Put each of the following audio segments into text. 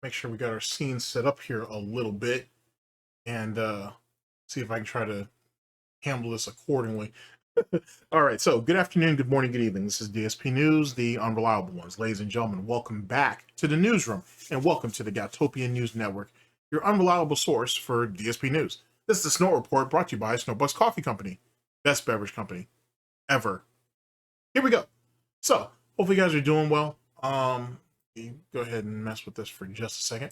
Make sure we got our scene set up here a little bit and see if I can try to handle this accordingly. All right, so good afternoon, good morning, good evening. This is DSP News, the unreliable ones. Ladies and gentlemen, welcome back to the newsroom and welcome to the Goutopian News Network, your unreliable source for DSP News. This is the Snort Report brought to you by SnortBucks Coffee Company, best beverage company ever. Here we go. So, hopefully you guys are doing well. Go ahead and mess with this for just a second.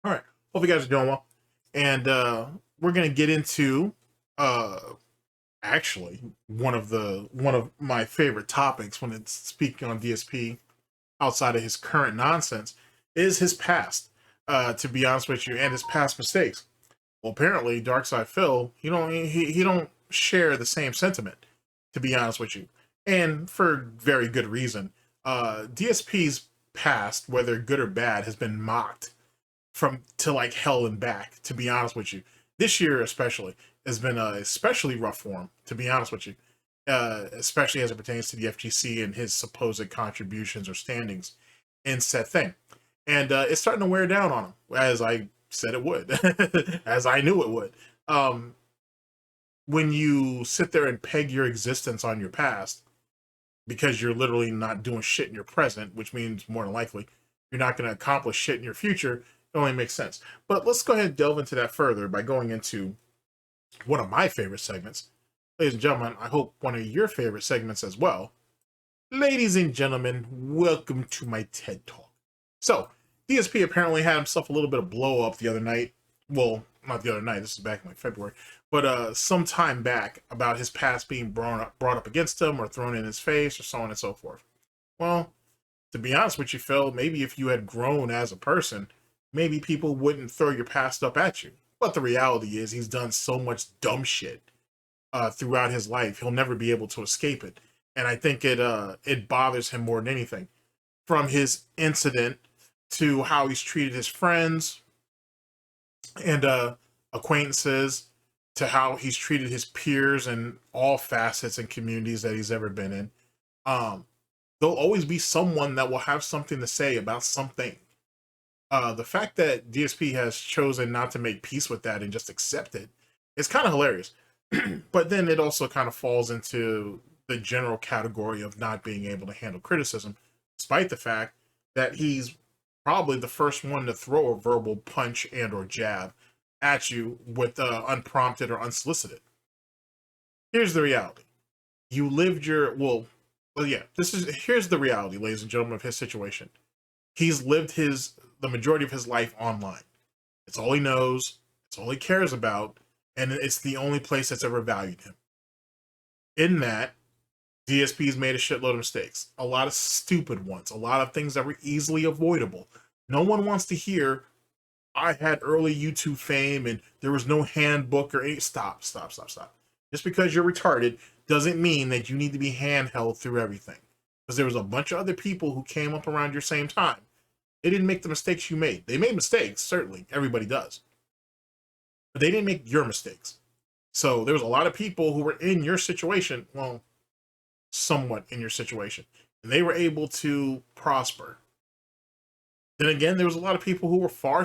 All right, hope you guys are doing well, and we're gonna get into actually one of my favorite topics when it's speaking on DSP outside of his current nonsense is his past. To be honest with you, and his past mistakes. Well, apparently, Darkside Phil, he don't share the same sentiment. To be honest with you, and for very good reason. DSP's past, whether good or bad, has been mocked to like hell and back. To be honest with you, this year especially has been a especially rough for him. To be honest with you, especially as it pertains to the FGC and his supposed contributions or standings in said thing, and it's starting to wear down on him, as I said it would, as I knew it would. When you sit there and peg your existence on your past, because you're literally not doing shit in your present, which means more than likely you're not going to accomplish shit in your future, it only makes sense. But let's go ahead and delve into that further by going into one of my favorite segments. Ladies and gentlemen, I hope one of your favorite segments as well. Ladies and gentlemen, welcome to my TED Talk. So, DSP apparently had himself a little bit of blow up the other night. Well, not the other night, this is back in like February, but some time back about his past being brought up against him or thrown in his face or so on and so forth. Well, to be honest with you, Phil, maybe if you had grown as a person, maybe people wouldn't throw your past up at you. But the reality is he's done so much dumb shit throughout his life, he'll never be able to escape it. And I think it bothers him more than anything. From his incident to how he's treated his friends and acquaintances, to how he's treated his peers in all facets and communities that he's ever been in. There'll always be someone that will have something to say about something. The fact that DSP has chosen not to make peace with that and just accept it is kind of hilarious. But then it also kind of falls into the general category of not being able to handle criticism, despite the fact that he's probably the first one to throw a verbal punch and or jab at you with unprompted or unsolicited. Here's the reality. You lived your, here's the reality, ladies and gentlemen, of his situation. He's lived the majority of his life online. It's all he knows, it's all he cares about, and it's the only place that's ever valued him. In that, DSP's made a shitload of mistakes, a lot of stupid ones, a lot of things that were easily avoidable. No one wants to hear, I had early YouTube fame and there was no handbook or any. Stop. Just because you're retarded doesn't mean that you need to be handheld through everything. Because there was a bunch of other people who came up around your same time. They didn't make the mistakes you made. They made mistakes, certainly. Everybody does. But they didn't make your mistakes. So there was a lot of people who were in your situation, well, somewhat in your situation, and they were able to prosper. Then again, there was a lot of people who were far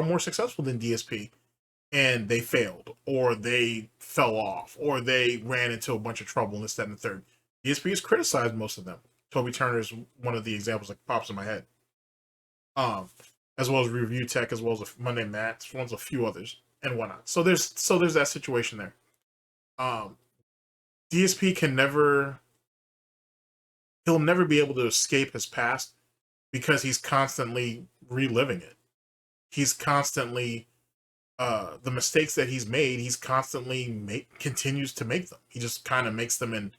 more successful than DSP, and they failed, or they fell off, or they ran into a bunch of trouble, and this, that, and the third. DSP has criticized most of them. Toby Turner is one of the examples that pops in my head. As well as Review Tech, as well as Monday Matt, as well as a few others, and whatnot. So there's that situation there. DSP he'll never be able to escape his past because he's constantly reliving it. He's constantly the mistakes that he's made, he's constantly continues to make them. He just kind of makes them in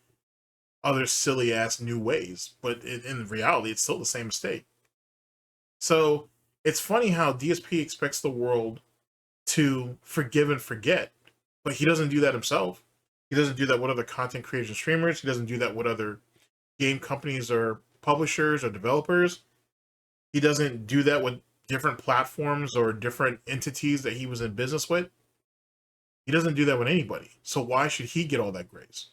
other silly ass new ways, but in reality, it's still the same mistake. So it's funny how DSP expects the world to forgive and forget, but he doesn't do that himself. He doesn't do that with other content creators and streamers. He doesn't do that with other game companies or publishers or developers. He doesn't do that with different platforms or different entities that he was in business with. He doesn't do that with anybody. So why should he get all that grace?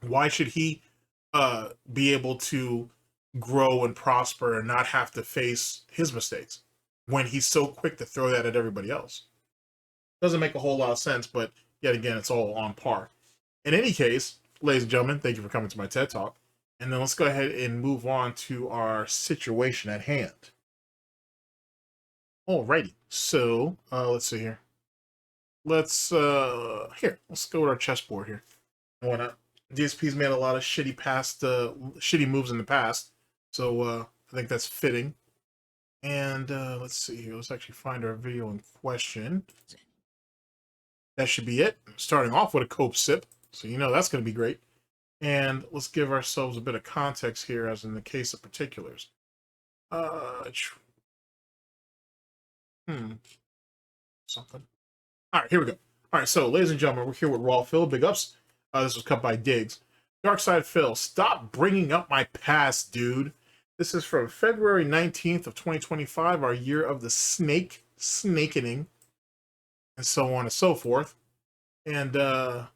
Why should he be able to grow and prosper and not have to face his mistakes when he's so quick to throw that at everybody else? Doesn't make a whole lot of sense, but yet again, it's all on par. In any case, ladies and gentlemen, thank you for coming to my TED Talk. And then let's go ahead and move on to our situation at hand. Alrighty, so let's see here. Let's go with our chessboard here. Why not? DSP's made a lot of shitty moves in the past, so I think that's fitting. And let's see here. Let's actually find our video in question. That should be it. Starting off with a cope sip, so you know that's going to be great. And let's give ourselves a bit of context here, as in the case of particulars. Something. All right, here we go. All right, so ladies and gentlemen, we're here with Raw Phil. Big ups. This was cut by Diggs. Dark Side Phil, stop bringing up my past, dude. This is from February 19th of 2025, our year of the snake, snakening, and so on and so forth. And, womp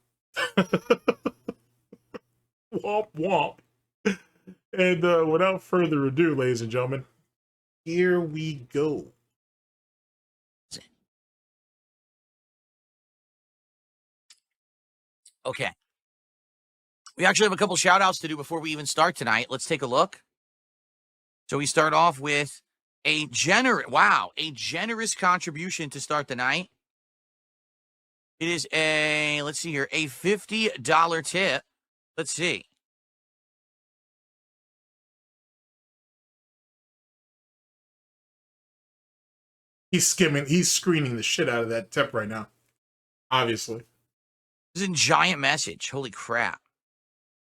womp. And without further ado, ladies and gentlemen, here we go. Okay. We actually have a couple shout outs to do before we even start tonight. Let's take a look. So we start off with a generous contribution to start the night. It is let's see here, a $50 tip. Let's see. He's screening the shit out of that tip right now. Obviously. This is a giant message. Holy crap.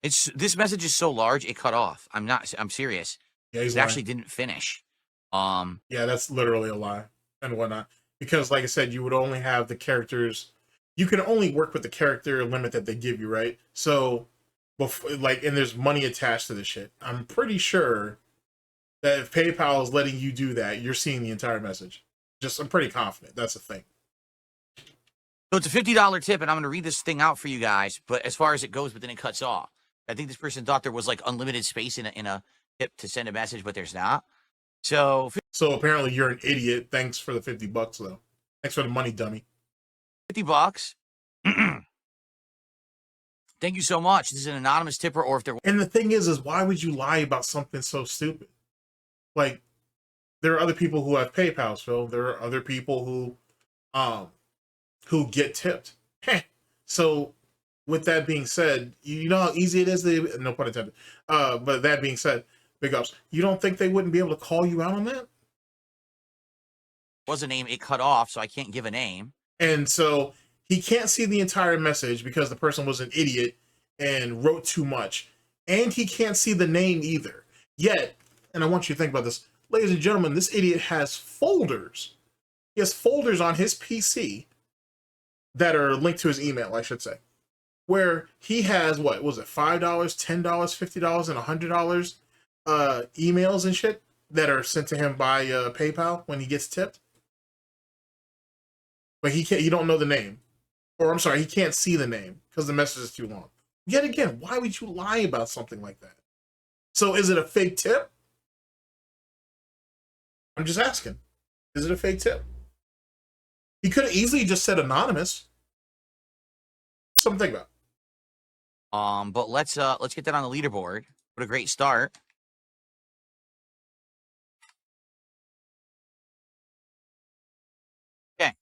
This message is so large it cut off. I'm serious. Yeah, it actually didn't finish. Yeah, that's literally a lie and whatnot. Because like I said, you would only have the characters. You can only work with the character limit that they give you, right? So and there's money attached to this shit. I'm pretty sure that if PayPal is letting you do that, you're seeing the entire message. I'm pretty confident that's a thing. So it's a $50 tip, and I'm going to read this thing out for you guys. But as far as it goes, but then it cuts off. I think this person thought there was like unlimited space in a tip to send a message, but there's not. So apparently you're an idiot. Thanks for the $50 though. Thanks for the money, dummy. $50. Thank you so much. This is an anonymous tipper, or if there. And the thing is why would you lie about something so stupid? Like, there are other people who have PayPals, Phil. There are other people who get tipped. So, with that being said, you know how easy it is to, no pun intended. But that being said, big ups. You don't think they wouldn't be able to call you out on that? Was a name, it cut off, so I can't give a name. And so he can't see the entire message because the person was an idiot and wrote too much. And he can't see the name either. Yet, and I want you to think about this, ladies and gentlemen, this idiot has folders. He has folders on his PC that are linked to his email, I should say, where he has, what was it, $5, $10, $50, and $100 emails and shit that are sent to him by PayPal when he gets tipped. But he don't know the name. Or I'm sorry, he can't see the name because the message is too long. Yet again, why would you lie about something like that? So is it a fake tip? I'm just asking. Is it a fake tip? He could have easily just said anonymous. Something to think about. But let's get that on the leaderboard. What a great start. Okay.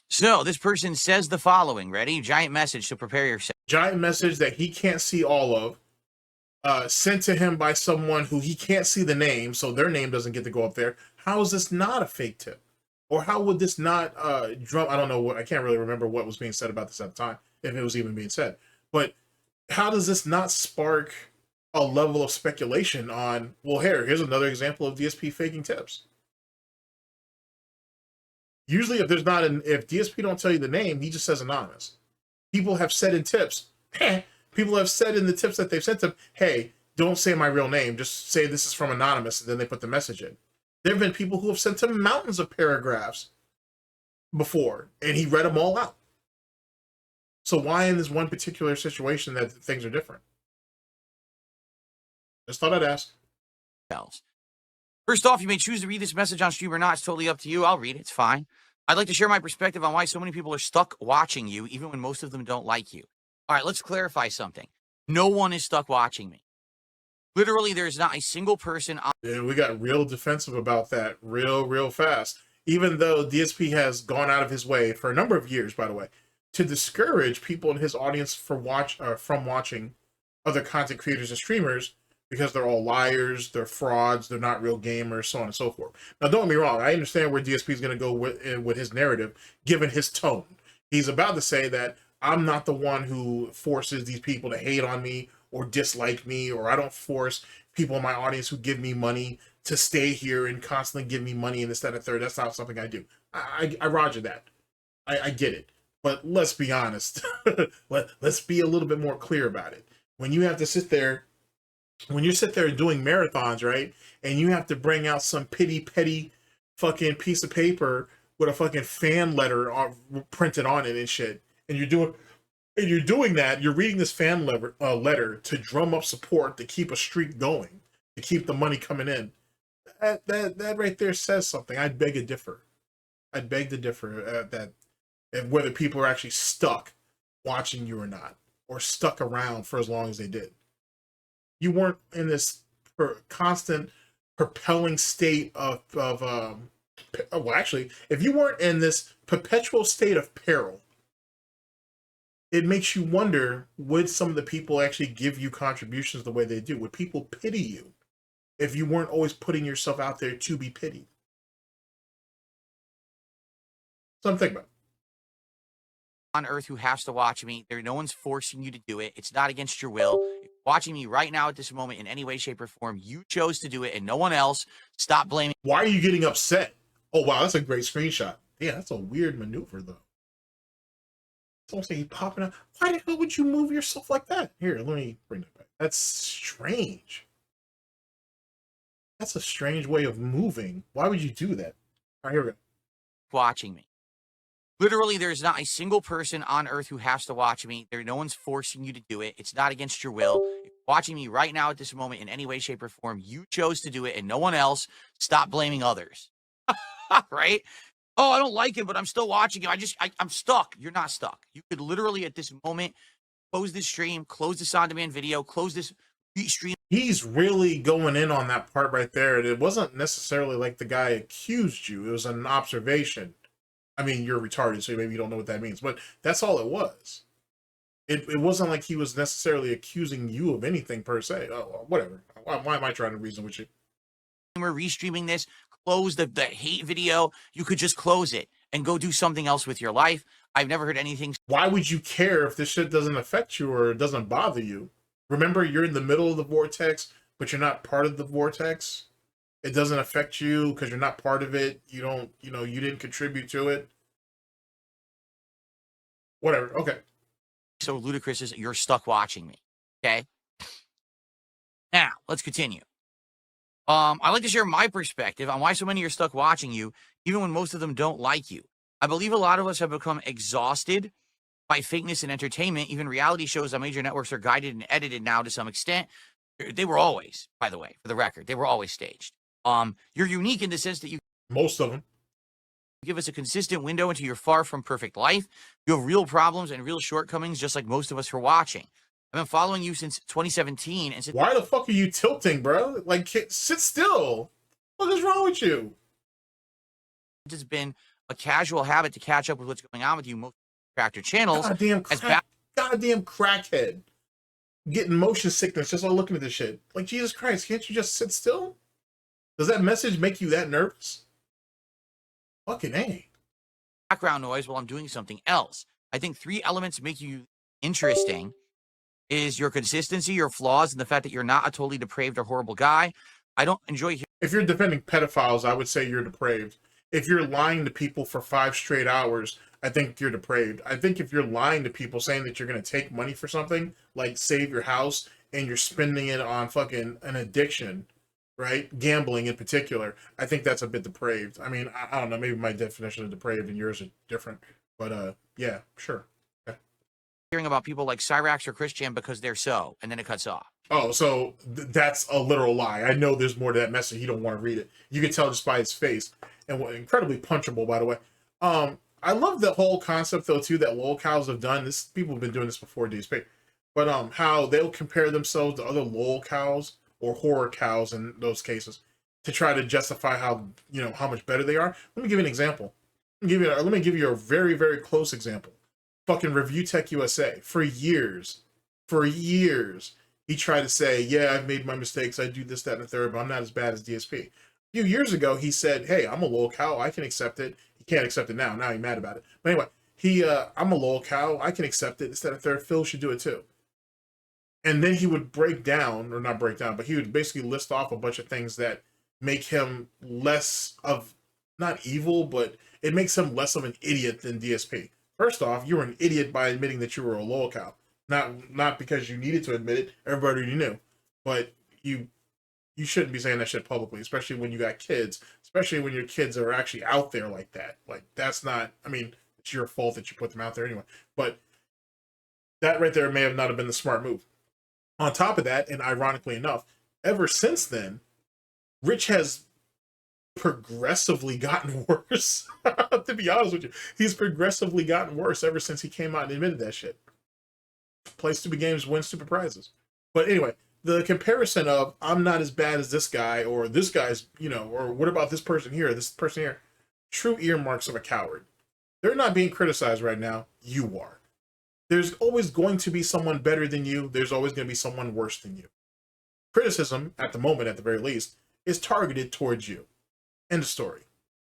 So this person says the following. Ready? Giant message, so prepare yourself. Giant message that he can't see all of. Sent to him by someone who he can't see the name, so their name doesn't get to go up there. How is this not a fake tip? Or how would this not drum? I don't know what, I can't really remember what was being said about this at the time, if it was even being said. But how does this not spark a level of speculation on, well, here's another example of DSP faking tips? Usually if DSP don't tell you the name, he just says anonymous. People have said in tips, people have said in the tips that they've sent them, hey, don't say my real name, just say this is from anonymous, and then they put the message in. There have been people who have sent him mountains of paragraphs before, and he read them all out. So why in this one particular situation that things are different? Just thought I'd ask. Bells. First off, you may choose to read this message on stream or not. It's totally up to you. I'll read it. It's fine. I'd like to share my perspective on why so many people are stuck watching you, even when most of them don't like you. All right, let's clarify something. No one is stuck watching me. Literally, there's not a single person on. Yeah, we got real defensive about that real fast. Even though DSP has gone out of his way for a number of years, by the way, to discourage people in his audience from watching other content creators and streamers because they're all liars, they're frauds, they're not real gamers, so on and so forth. Now, don't get me wrong. I understand where DSP is going to go with his narrative, given his tone. He's about to say that I'm not the one who forces these people to hate on me or dislike me, or I don't force people in my audience who give me money to stay here and constantly give me money and this, that, and the third. That's not something I do. I roger that. I get it. But let's be honest. Let's be a little bit more clear about it. When you have to sit there, when you sit there doing marathons, right, and you have to bring out some petty fucking piece of paper with a fucking fan letter printed on it and shit, and you're doing that, you're reading this fan letter to drum up support, to keep a streak going, to keep the money coming in. That right there says something. I'd beg to differ. That whether people are actually stuck watching you or not, or stuck around for as long as they did. You weren't in this constant propelling state of well, actually, if you weren't in this perpetual state of peril, it makes you wonder, would some of the people actually give you contributions the way they do? Would people pity you if you weren't always putting yourself out there to be pitied? Something to think about. On earth who has to watch me. No one's forcing you to do it. It's not against your will. If you're watching me right now at this moment in any way, shape, or form, you chose to do it and no one else. Stop blaming. Why are you getting upset? Oh, wow, that's a great screenshot. Yeah, that's a weird maneuver, though. It's almost like he's popping out. Why the hell would you move yourself like that? Here, let me bring that back. That's strange. That's a strange way of moving. Why would you do that? All right, here we go. Watching me. Literally, there's not a single person on earth who has to watch me. No one's forcing you to do it. It's not against your will. If you're watching me right now at this moment in any way, shape, or form, you chose to do it and no one else. Stop blaming others. Right? Oh, I don't like it, but I'm still watching you. I'm stuck. You're not stuck. You could literally at this moment close this stream, close this on-demand video, close this stream. He's really going in on that part right there. And it wasn't necessarily like the guy accused you. It was an observation. I mean, you're retarded, so maybe you don't know what that means, but that's all it was. It wasn't like he was necessarily accusing you of anything per se. Oh, whatever. Why am I trying to reason with you? We're restreaming this. Close the hate video. You could just close it and go do something else with your life. I've never heard anything. Why would you care if this shit doesn't affect you or doesn't bother you? Remember, you're in the middle of the vortex, but you're not part of the vortex. It doesn't affect you because you're not part of it. You don't, you didn't contribute to it. Whatever. Okay. So ludicrous is you're stuck watching me. Okay. Now let's continue. I'd like to share my perspective on why so many are stuck watching you, even when most of them don't like you. I believe a lot of us have become exhausted by fakeness and entertainment. Even reality shows on major networks are guided and edited now to some extent. They were always, by the way, for the record, they were always staged. You're unique in the sense that you most of them give us a consistent window into your far from perfect life. You have real problems and real shortcomings, just like most of us who are watching. I've been following you since 2017. And why the fuck are you tilting, bro? Like, sit still. What is wrong with you? It has been a casual habit to catch up with what's going on with you. Most cracked channels. Goddamn crackhead. Getting motion sickness just on looking at this shit. Like, Jesus Christ, can't you just sit still? Does that message make you that nervous? Fucking A. Background noise while I'm doing something else. I think 3 elements make you interesting. Is your consistency, your flaws, and the fact that you're not a totally depraved or horrible guy. I don't enjoy. If you're defending pedophiles, I would say you're depraved. If you're lying to people for 5 straight hours, I think you're depraved. I think if you're lying to people saying that you're going to take money for something, like save your house, and you're spending it on fucking an addiction, right? Gambling in particular, I think that's a bit depraved. I mean, I don't know, maybe my definition of depraved and yours are different, but yeah, sure. Hearing about people like Cyrax or Christian because they're so, and then it cuts off. Oh, so that's a literal lie. I know there's more to that message. He don't want to read it. You can tell just by his face, and incredibly punchable, by the way. I love the whole concept though too that lol cows have done. This people have been doing this before DSP, but how they'll compare themselves to other lol cows or horror cows in those cases to try to justify how how much better they are. Let me give you an example. Let me give you a very very close example. Fucking Review Tech USA for years. He tried to say, yeah, I've made my mistakes. I do this, that, and the third, but I'm not as bad as DSP. A few years ago, he said, hey, I'm a lol cow. I can accept it. He can't accept it now. Now he's mad about it. But anyway, I'm a lol cow. I can accept it. This, that, and the third. Phil should do it too. And then he would break down, or not break down, but he would basically list off a bunch of things that make him less of, not evil, but it makes him less of an idiot than DSP. First off, you were an idiot by admitting that you were a lol cow. Not because you needed to admit it, everybody knew. But you shouldn't be saying that shit publicly, especially when you got kids, especially when your kids are actually out there like that. Like that's not, I mean, it's your fault that you put them out there anyway. But that right there may have not have been the smart move. On top of that, and ironically enough, ever since then, Rich has progressively gotten worse. To be honest with you, he's progressively gotten worse ever since he came out and admitted that shit. Play stupid games, win stupid prizes. But anyway, the comparison of I'm not as bad as this guy, or this guy's, or what about this person here, this person here, true earmarks of a coward. They're not being criticized right now. You are. There's always going to be someone better than you. There's always going to be someone worse than you. Criticism, at the moment, at the very least, is targeted towards you. End of story.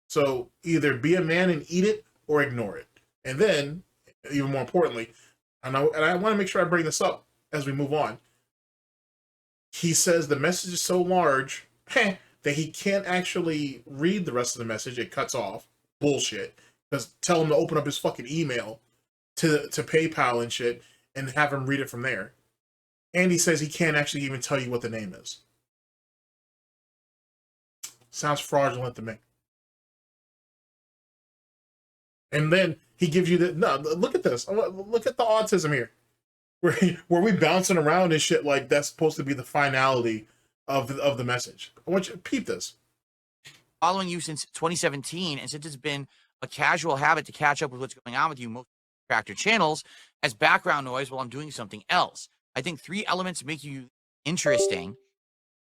So either be a man and eat it or ignore it. And then, even more importantly, and I want to make sure I bring this up as we move on. He says the message is so large that he can't actually read the rest of the message. It cuts off. Bullshit. Because tell him to open up his fucking email to PayPal and shit and have him read it from there. And he says he can't actually even tell you what the name is. Sounds fraudulent to me. And then he gives you look at this. Look at the autism here. Where we bouncing around and shit like that's supposed to be the finality of the message. I want you to peep this. Following you since 2017, and since it's been a casual habit to catch up with what's going on with you, most tractor channels as background noise while I'm doing something else. I think 3 elements make you interesting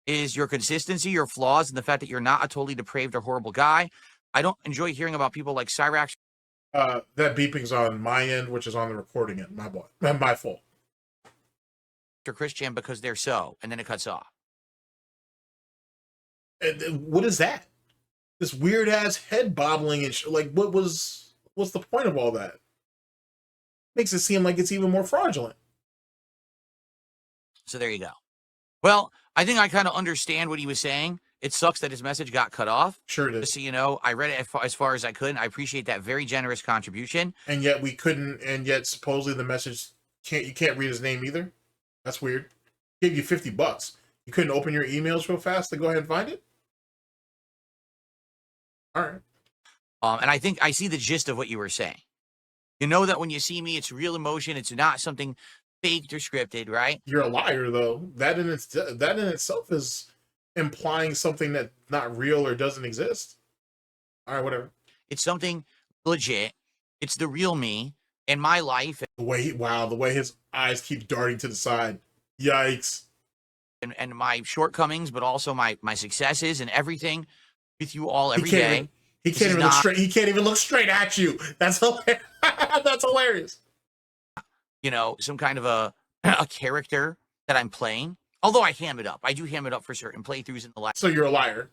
is your consistency, your flaws, and the fact that you're not a totally depraved or horrible guy. I don't enjoy hearing about people like Cyrax. That beeping's on my end, which is on the recording end. My fault. Or Christian because they're so, and then it cuts off. And what is that? This weird ass head bobbling and like, what's the point of all that? Makes it seem like it's even more fraudulent. So there you go. Well, I think I kind of understand what he was saying. It sucks that his message got cut off. Sure it is. Just so you know, I read it as far as I could. And I appreciate that very generous contribution. And yet we couldn't. And yet supposedly the message you can't read his name either. That's weird. Gave you $50. You couldn't open your emails real fast to go ahead and find it. All right. And I think I see the gist of what you were saying. You know that when you see me, it's real emotion. It's not something faked or scripted, right? You're a liar, though. That in itself is implying something that's not real or doesn't exist. All right, whatever. It's something legit. It's the real me in my life. The way his eyes keep darting to the side. Yikes. And my shortcomings, but also my successes and everything with you all every day. He can't even look straight. He can't even look straight at you. That's hilarious. That's hilarious. You know, some kind of a character that I'm playing. Although I ham it up. I do ham it up for certain playthroughs in the last. So you're a liar.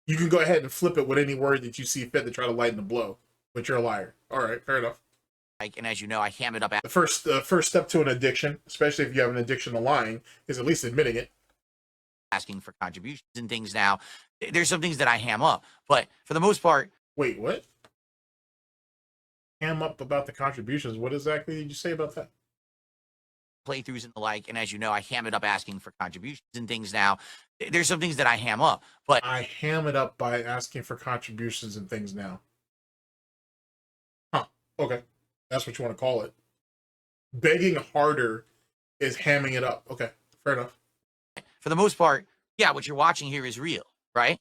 You can go ahead and flip it with any word that you see fit to try to lighten the blow. But you're a liar. All right, fair enough. And as you know, I ham it up. The first step to an addiction, especially if you have an addiction to lying, is at least admitting it. Asking for contributions and things now. There's some things that I ham up. But for the most part. Wait, what? Ham up about the contributions. What exactly did you say about that? Playthroughs and the like, and as you know, I ham it up asking for contributions and things now. There's some things that I ham up, but I ham it up by asking for contributions and things now. Huh. Okay. That's what you want to call it. Begging harder is hamming it up. Okay. fair enough. For the most part, yeah, what you're watching here is real, right?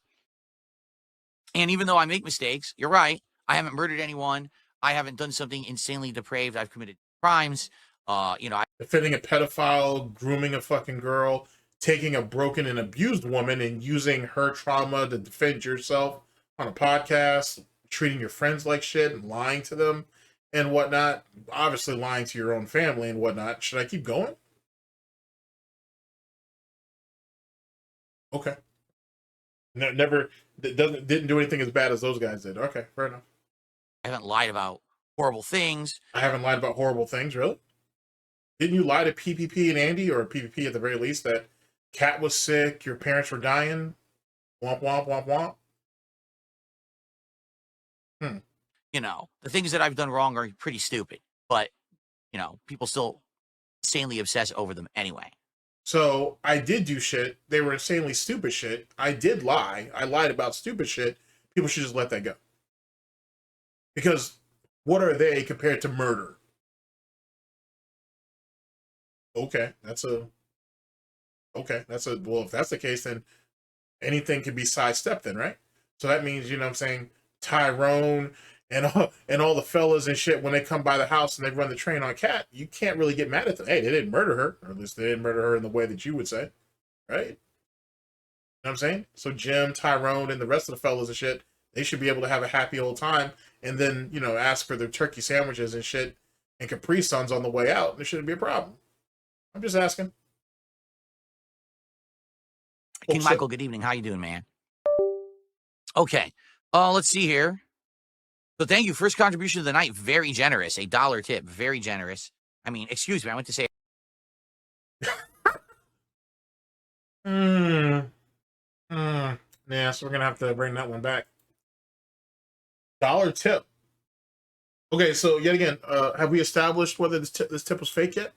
And even though I make mistakes, you're right. I haven't murdered anyone. I haven't done something insanely depraved. I've committed crimes. Defending a pedophile, grooming a fucking girl, taking a broken and abused woman and using her trauma to defend yourself on a podcast, treating your friends like shit and lying to them and whatnot. Obviously lying to your own family and whatnot. Should I keep going? Okay. No, never didn't do anything as bad as those guys did. Okay, fair enough. I haven't lied about horrible things. I haven't lied about horrible things, really? Didn't you lie to PPP and Andy, or PPP at the very least, that Cat was sick, your parents were dying? Womp, womp, womp, womp. The things that I've done wrong are pretty stupid, but, people still insanely obsess over them anyway. So I did do shit. They were insanely stupid shit. I did lie. I lied about stupid shit. People should just let that go. Because what are they compared to murder? Okay, well, if that's the case, then anything can be sidestepped then, right? So that means, you know what I'm saying, Tyrone and all the fellas and shit, when they come by the house and they run the train on Cat, you can't really get mad at them. Hey, they didn't murder her, or at least they didn't murder her in the way that you would say, right? You know what I'm saying? So Jim, Tyrone, and the rest of the fellas and shit, they should be able to have a happy old time and then, ask for their turkey sandwiches and shit and Capri Suns on the way out. There shouldn't be a problem. I'm just asking. King Michael, good evening. How you doing, man? Okay. Let's see here. So thank you. First contribution of the night. Very generous. $1 tip. Very generous. I mean, excuse me. I went to say. Yeah, so we're going to have to bring that one back. $1 tip. Okay, so yet again, have we established whether this tip was fake yet?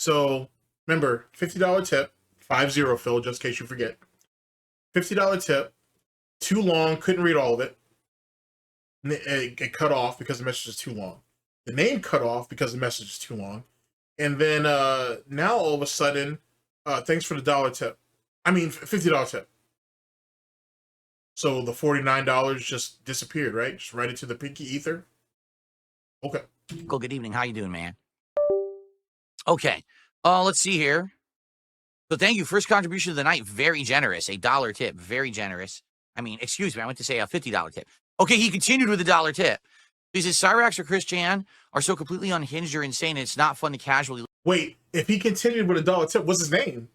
So remember, $50 tip, 50 Phil, just in case you forget. $50 tip, too long, couldn't read all of it. It cut off because the message is too long. The name cut off because the message is too long. And then now all of a sudden, thanks for the $1 tip. I mean, $50 tip. So the $49 just disappeared, right? Just right into the pinky ether. Okay. Good evening. How you doing, man? Okay. Let's see here. So thank you. First contribution of the night. Very generous. $1 tip. Very generous. I mean, excuse me. I went to say a $50 tip. Okay, he continued with a $1 tip. He says, Cyrax or Chris Chan are so completely unhinged or insane, it's not fun to casually... Wait, if he continued with a $1 tip, what's his name?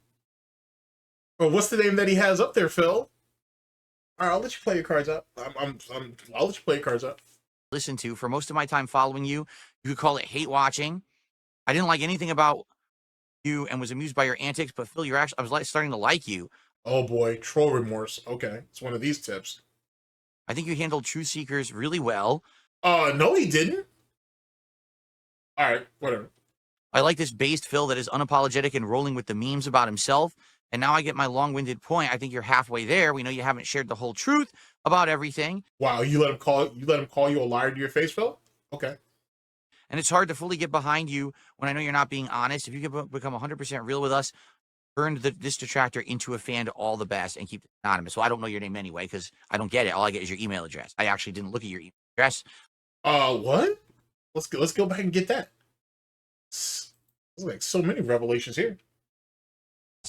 Or what's the name that he has up there, Phil? All right, I'll let you play your cards up. I'll let you play your cards up. Listen to for most of my time following you. You could call it hate watching. I didn't like anything about you and was amused by your antics, but Phil, I was starting to like you. Oh boy, troll remorse. Okay, it's one of these tips. I think you handled Truth Seekers really well. No, he didn't. All right, whatever. I like this based Phil that is unapologetic and rolling with the memes about himself. And now I get my long-winded point. I think you're halfway there. We know you haven't shared the whole truth about everything. Wow, you let him call you a liar to your face, Phil? Okay. And it's hard to fully get behind you when I know you're not being honest. If you can become 100% real with us, turn this detractor into a fan to all the best and keep it anonymous. So I don't know your name anyway because I don't get it. All I get is your email address. I actually didn't look at your email address. What? Let's go back and get that. There's like so many revelations here.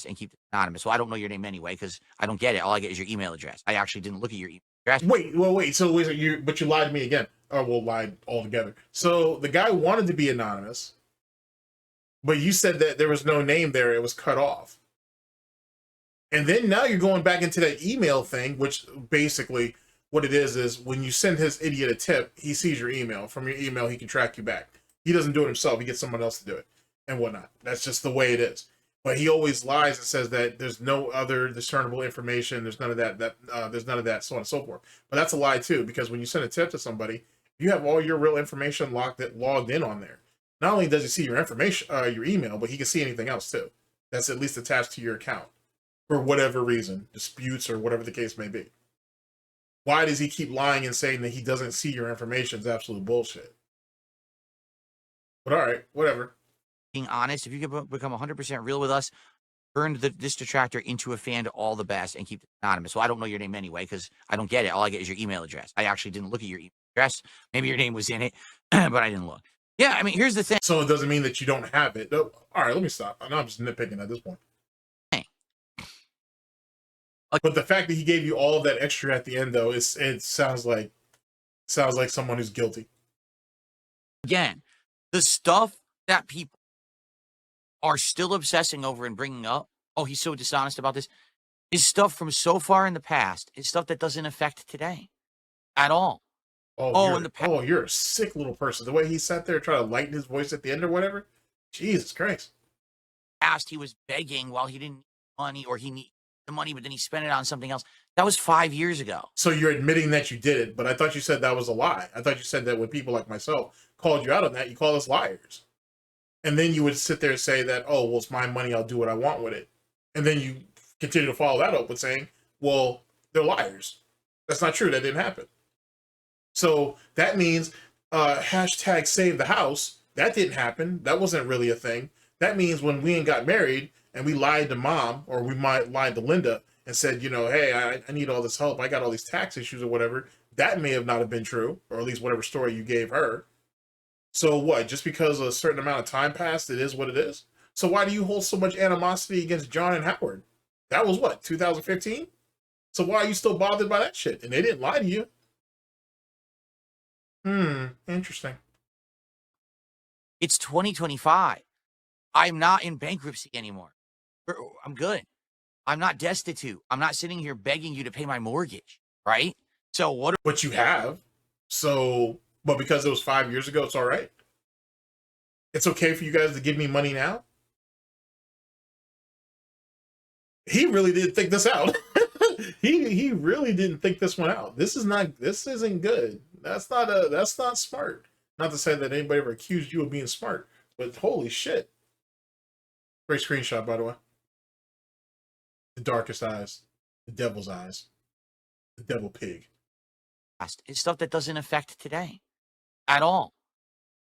And keep it anonymous. So I don't know your name anyway because I don't get it. All I get is your email address. I actually didn't look at your email address. Wait. So you lied to me again. Or well, lied altogether. So the guy wanted to be anonymous, but you said that there was no name there. It was cut off. And then now you're going back into that email thing, which basically what it is when you send his idiot a tip, he sees your email. From your email, he can track you back. He doesn't do it himself. He gets someone else to do it and whatnot. That's just the way it is. But he always lies and says that there's no other discernible information. There's none of that. There's none of that, so on and so forth. But that's a lie too, because when you send a tip to somebody, you have all your real information logged in on there. Not only does he see your information, your email, but he can see anything else too. That's at least attached to your account for whatever reason, disputes or whatever the case may be. Why does he keep lying and saying that he doesn't see your information? Is absolute bullshit. But all right, whatever. Being honest, if you can become 100% real with us, turned this detractor into a fan to all the best and keep it anonymous. Well, I don't know your name anyway because I don't get it. All I get is your email address. I actually didn't look at your email address. Maybe your name was in it, but I didn't look. Yeah, I mean, here's the thing. So it doesn't mean that you don't have it. Oh, all right, let me stop. I know I'm just nitpicking at this point. But the fact that he gave you all of that extra at the end, though, it sounds like someone who's guilty. Again, the stuff that people are still obsessing over and bringing up, oh, he's so dishonest about this, is stuff from so far in the past. It's stuff that doesn't affect today at all. You're a sick little person. The way he sat there trying to lighten his voice at the end or whatever. Jesus Christ. Past, he was begging while he didn't need money or he needed the money, but then he spent it on something else. That was 5 years ago. So you're admitting that you did it, but I thought you said that was a lie. I thought you said that when people like myself called you out on that, you call us liars. And then you would sit there and say that, oh, well, it's my money, I'll do what I want with it. And then you continue to follow that up with saying, well, they're liars. That's not true. That didn't happen. So that means hashtag save the house. That didn't happen. That wasn't really a thing. That means when we got married and we lied to mom, or we might lied to Linda and said, you know, hey, I need all this help. I got all these tax issues or whatever. That may have not have been true, or at least whatever story you gave her. So what? Just because a certain amount of time passed, it is what it is? So why do you hold so much animosity against John and Howard? That was what, 2015? So why are you still bothered by that shit? And they didn't lie to you. Interesting. It's 2025. I'm not in bankruptcy anymore. I'm good. I'm not destitute. I'm not sitting here begging you to pay my mortgage, right? So what? But you have. So, but because it was 5 years ago, it's all right? It's okay for you guys to give me money now? He really didn't think this out. he really didn't think this one out. This isn't good. That's not smart. Not to say that anybody ever accused you of being smart, but holy shit. Great screenshot, by the way. The darkest eyes. The devil's eyes. The devil pig. It's stuff that doesn't affect today at all.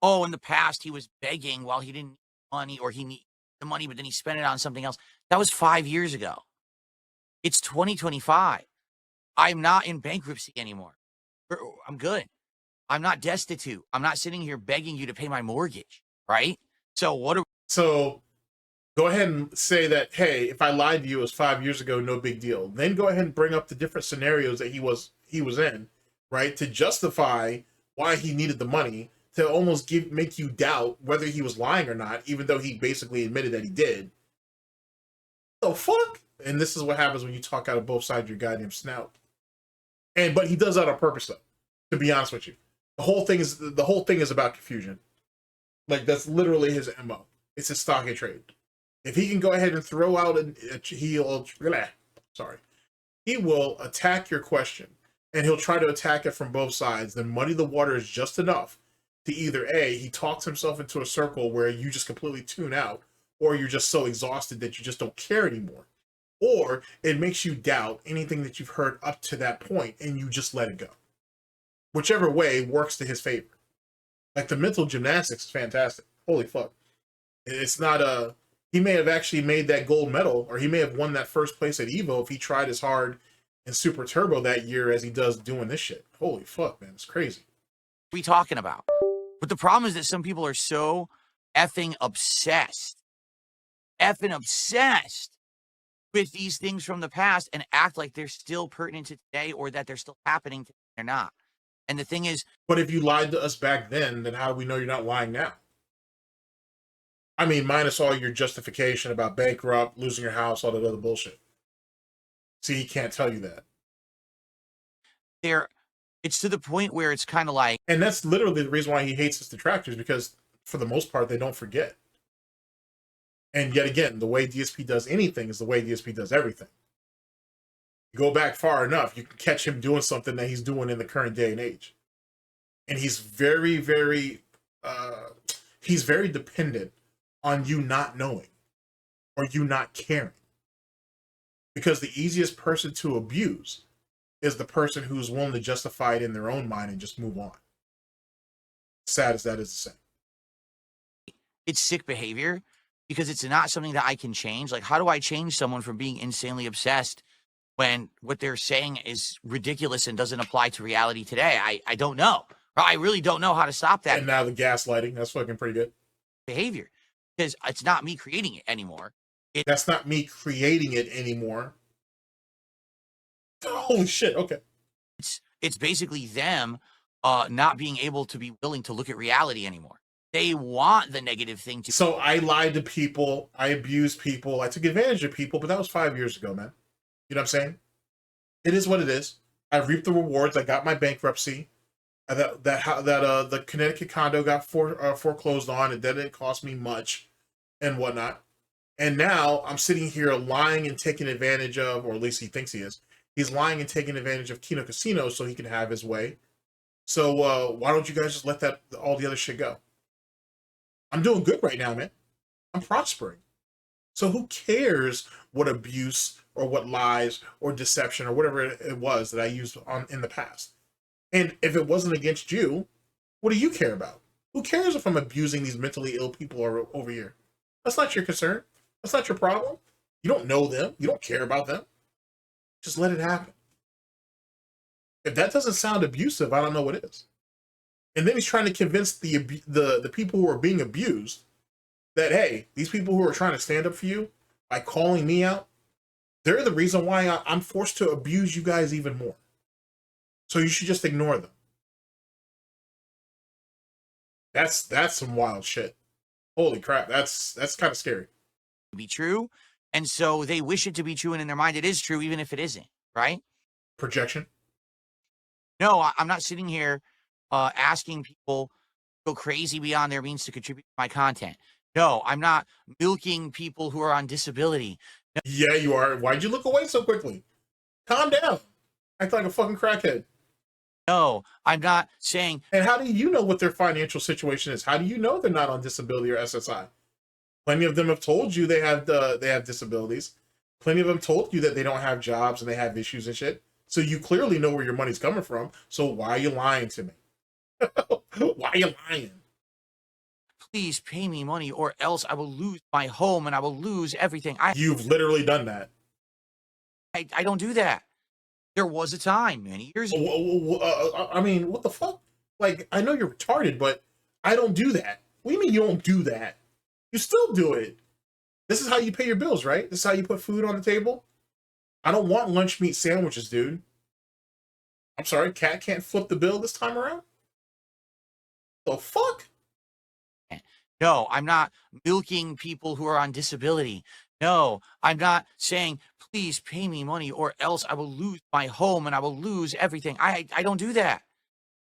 Oh, in the past, he was begging while he didn't need money, or he needed the money, but then he spent it on something else. That was 5 years ago. It's 2025. I'm not in bankruptcy anymore. I'm good. I'm not destitute. I'm not sitting here begging you to pay my mortgage, right? So what are So go ahead and say that, hey, if I lied to you, it was 5 years ago, no big deal. Then go ahead and bring up the different scenarios that he was in, right? To justify why he needed the money, to almost make you doubt whether he was lying or not, even though he basically admitted that he did. The fuck? And this is what happens when you talk out of both sides of your goddamn snout. But he does that on purpose, though, to be honest with you. The whole thing is about confusion. Like, that's literally his MO. It's his stock and trade. If he can go ahead and throw out he will attack your question, and he'll try to attack it from both sides. Then muddy the water is just enough to either A, he talks himself into a circle where you just completely tune out, or you're just so exhausted that you just don't care anymore. Or it makes you doubt anything that you've heard up to that point, and you just let it go. Whichever way works to his favor. Like, the mental gymnastics is fantastic. Holy fuck. It's not he may have actually made that gold medal, or he may have won that first place at Evo if he tried as hard in Super Turbo that year as he does doing this shit. Holy fuck, man. It's crazy. we talking about? But the problem is that some people are so effing obsessed with these things from the past and act like they're still pertinent to today, or that they're still happening today. They're not. And the thing is, but if you lied to us back then how do we know you're not lying now? I mean, minus all your justification about bankrupt, losing your house, all that other bullshit. See, he can't tell you that. It's to the point where it's kind of like... And that's literally the reason why he hates his detractors, because for the most part, they don't forget. And yet again, the way DSP does anything is the way DSP does everything. You go back far enough, you can catch him doing something that he's doing in the current day and age. And he's very, very dependent on you not knowing or you not caring. Because the easiest person to abuse is the person who's willing to justify it in their own mind and just move on. Sad as that is to say. It's sick behavior, because it's not something that I can change. Like, how do I change someone from being insanely obsessed when what they're saying is ridiculous and doesn't apply to reality today? I don't know. I really don't know how to stop that And now the gaslighting, that's fucking pretty good. behavior, because it's not me creating it anymore. That's not me creating it anymore. Holy shit, okay. It's basically them not being able to be willing to look at reality anymore. They want the negative thing to. So I lied to people, I abused people, I took advantage of people, but that was 5 years ago, man. You know what I'm saying? It is what it is. I reaped the rewards. I got my bankruptcy. The Connecticut condo got foreclosed on. It didn't cost me much and whatnot. And now I'm sitting here lying and taking advantage of, or at least he thinks he is. He's lying and taking advantage of Kino Casino so he can have his way. So why don't you guys just let all the other shit go? I'm doing good right now, man. I'm prospering. So who cares what abuse or what lies or deception or whatever it was that I used in the past? And if it wasn't against you, what do you care about? Who cares if I'm abusing these mentally ill people over here? That's not your concern. That's not your problem. You don't know them. You don't care about them. Just let it happen. If that doesn't sound abusive, I don't know what is. And then he's trying to convince the people who are being abused that, hey, these people who are trying to stand up for you by calling me out, they're the reason why I'm forced to abuse you guys even more. So you should just ignore them. That's some wild shit. Holy crap, that's kind of scary. Be true, and so they wish it to be true, and in their mind it is true, even if it isn't. Right? Projection. No, I'm not sitting here asking people to go crazy beyond their means to contribute to my content. No, I'm not milking people who are on disability. No. Yeah, you are. Why'd you look away so quickly? Calm down. Act like a fucking crackhead. No, I'm not saying. And how do you know what their financial situation is? How do you know they're not on disability or SSI? Plenty of them have told you they have disabilities. Plenty of them told you that they don't have jobs and they have issues and shit. So you clearly know where your money's coming from. So why are you lying to me? Why are you lying? Please pay me money or else I will lose my home and I will lose everything. You've literally done that. I don't do that. There was a time many years ago. I mean, what the fuck? Like, I know you're retarded, but I don't do that. What do you mean you don't do that? You still do it. This is how you pay your bills, right? This is how you put food on the table. I don't want lunch meat sandwiches, dude. I'm sorry, Cat can't flip the bill this time around? The fuck? No, I'm not milking people who are on disability. No, I'm not saying, please pay me money or else I will lose my home and I will lose everything. I don't do that.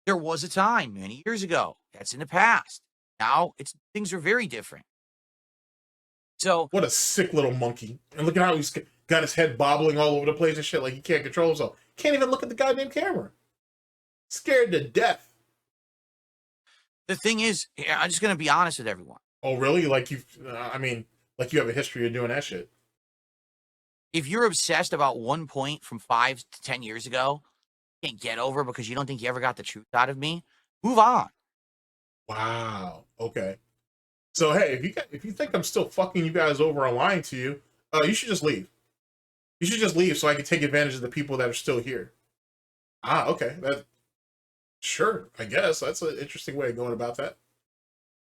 There was a time many years ago. That's in the past. Now things are very different. So what a sick little monkey. And look at how he's got his head bobbling all over the place and shit like he can't control himself. Can't even look at the goddamn camera. Scared to death. The thing is, I'm just going to be honest with everyone. Oh, really? Like like you have a history of doing that shit. If you're obsessed about one point from 5 to 10 years ago, you can't get over because you don't think you ever got the truth out of me, move on. Wow. Okay. So, hey, if you think I'm still fucking you guys over or lying to you, you should just leave. You should just leave so I can take advantage of the people that are still here. Ah, okay. Sure, I guess. That's an interesting way of going about that.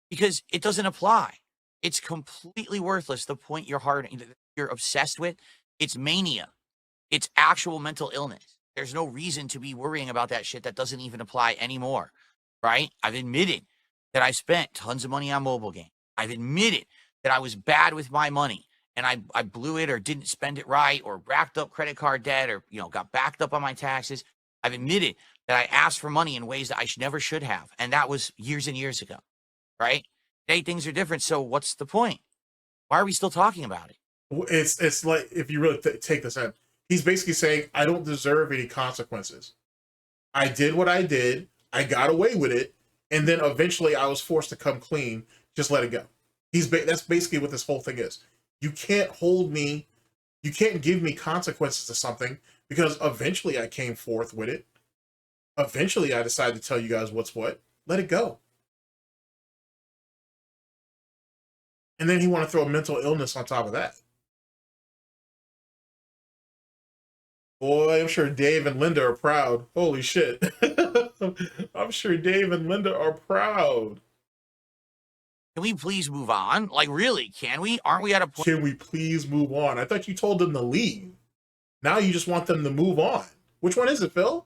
Because it doesn't apply. It's completely worthless. The point you're obsessed with, it's mania. It's actual mental illness. There's no reason to be worrying about that shit that doesn't even apply anymore, right? I've admitted that I spent tons of money on mobile games. I've admitted that I was bad with my money and I blew it or didn't spend it right or racked up credit card debt or, got backed up on my taxes. I've admitted that I asked for money in ways that I never should have. And that was years and years ago, right? Today, things are different. So what's the point? Why are we still talking about it? It's like, if you really take this in, he's basically saying, I don't deserve any consequences. I did what I did. I got away with it. And then eventually I was forced to come clean. Just let it go. That's basically what this whole thing is. You can't hold me. You can't give me consequences to something because eventually I came forth with it. Eventually I decided to tell you guys what's what. Let it go. And then he want to throw mental illness on top of that. Boy, I'm sure Dave and Linda are proud. Holy shit. I'm sure Dave and Linda are proud. Can we please move on? Like, really, can we? Aren't we at a point? Can we please move on? I thought you told them to leave. Now you just want them to move on. Which one is it, Phil?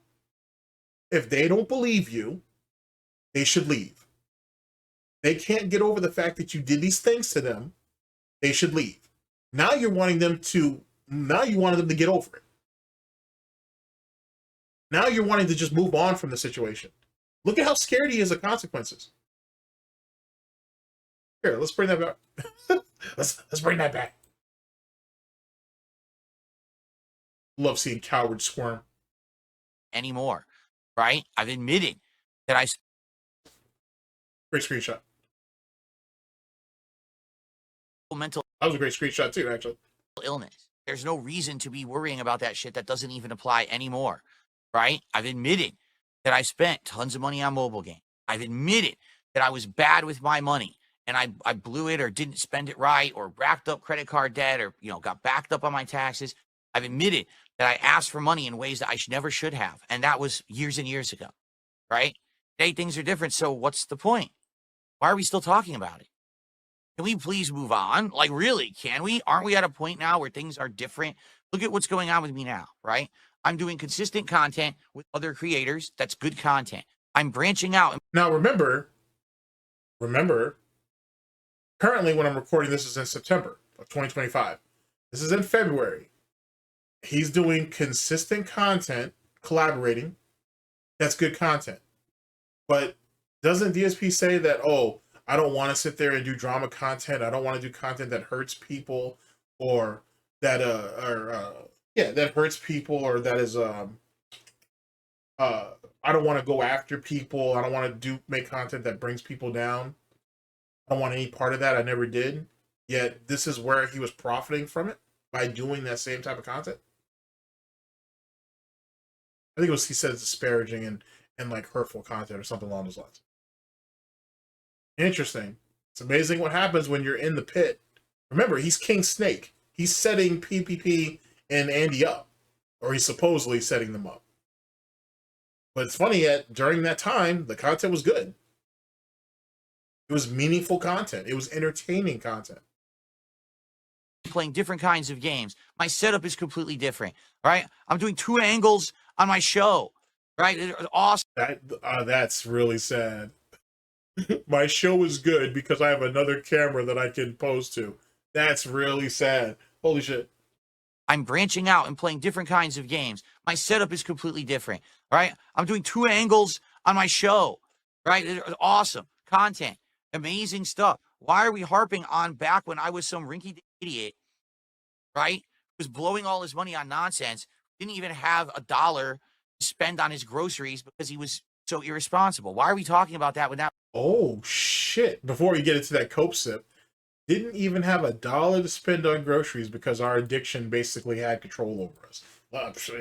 If they don't believe you, they should leave. They can't get over the fact that you did these things to them. They should leave. Now you're wanting them to, now you wanted them to get over it. Now you're wanting to just move on from the situation. Look at how scared he is of consequences. Here, let's bring that back. let's bring that back. Love seeing cowards squirm. Anymore, right? I've admitted that I... Great screenshot. Mental... That was a great screenshot too, actually. Illness. There's no reason to be worrying about that shit. That doesn't even apply anymore, right? I've admitted that I spent tons of money on mobile games. I've admitted that I was bad with my money and I blew it or didn't spend it right or racked up credit card debt or, you know, got backed up on my taxes. I've admitted that I asked for money in ways that I never should have. And that was years and years ago, right? Today, things are different. So what's the point? Why are we still talking about it? Can we please move on? Like, really, can we? Aren't we at a point now where things are different? Look at what's going on with me now, right? I'm doing consistent content with other creators. That's good content. I'm branching out. Now, remember, currently when I'm recording this is in September of 2025. This is in February. He's doing consistent content, collaborating. That's good content. But doesn't DSP say that, oh, I don't want to sit there and do drama content. I don't want to do content that hurts people or that that hurts people or that is I don't want to go after people. I don't want to make content that brings people down. I don't want any part of that. I never did. Yet this is where he was profiting from it by doing that same type of content. I think it was, he said it's disparaging and like hurtful content or something along those lines. Interesting. It's amazing what happens when you're in the pit. Remember, he's King Snake. He's setting PPP and Andy up, or he's supposedly setting them up. But it's funny that during that time, the content was good. It was meaningful content. It was entertaining content. Playing different kinds of games. My setup is completely different, right? I'm doing 2 angles on my show, right? It's awesome. That's really sad. My show is good because I have another camera that I can pose to. That's really sad. Holy shit. I'm branching out and playing different kinds of games. My setup is completely different, right? I'm doing 2 angles on my show, right? It's awesome content, amazing stuff. Why are we harping on back when I was some rinky idiot, right? Who was blowing all his money on nonsense, didn't even have $1 to spend on his groceries because he was so irresponsible. Why are we talking about that when that... Oh, shit. Before we get into that Coke sip, didn't even have $1 to spend on groceries because our addiction basically had control over us.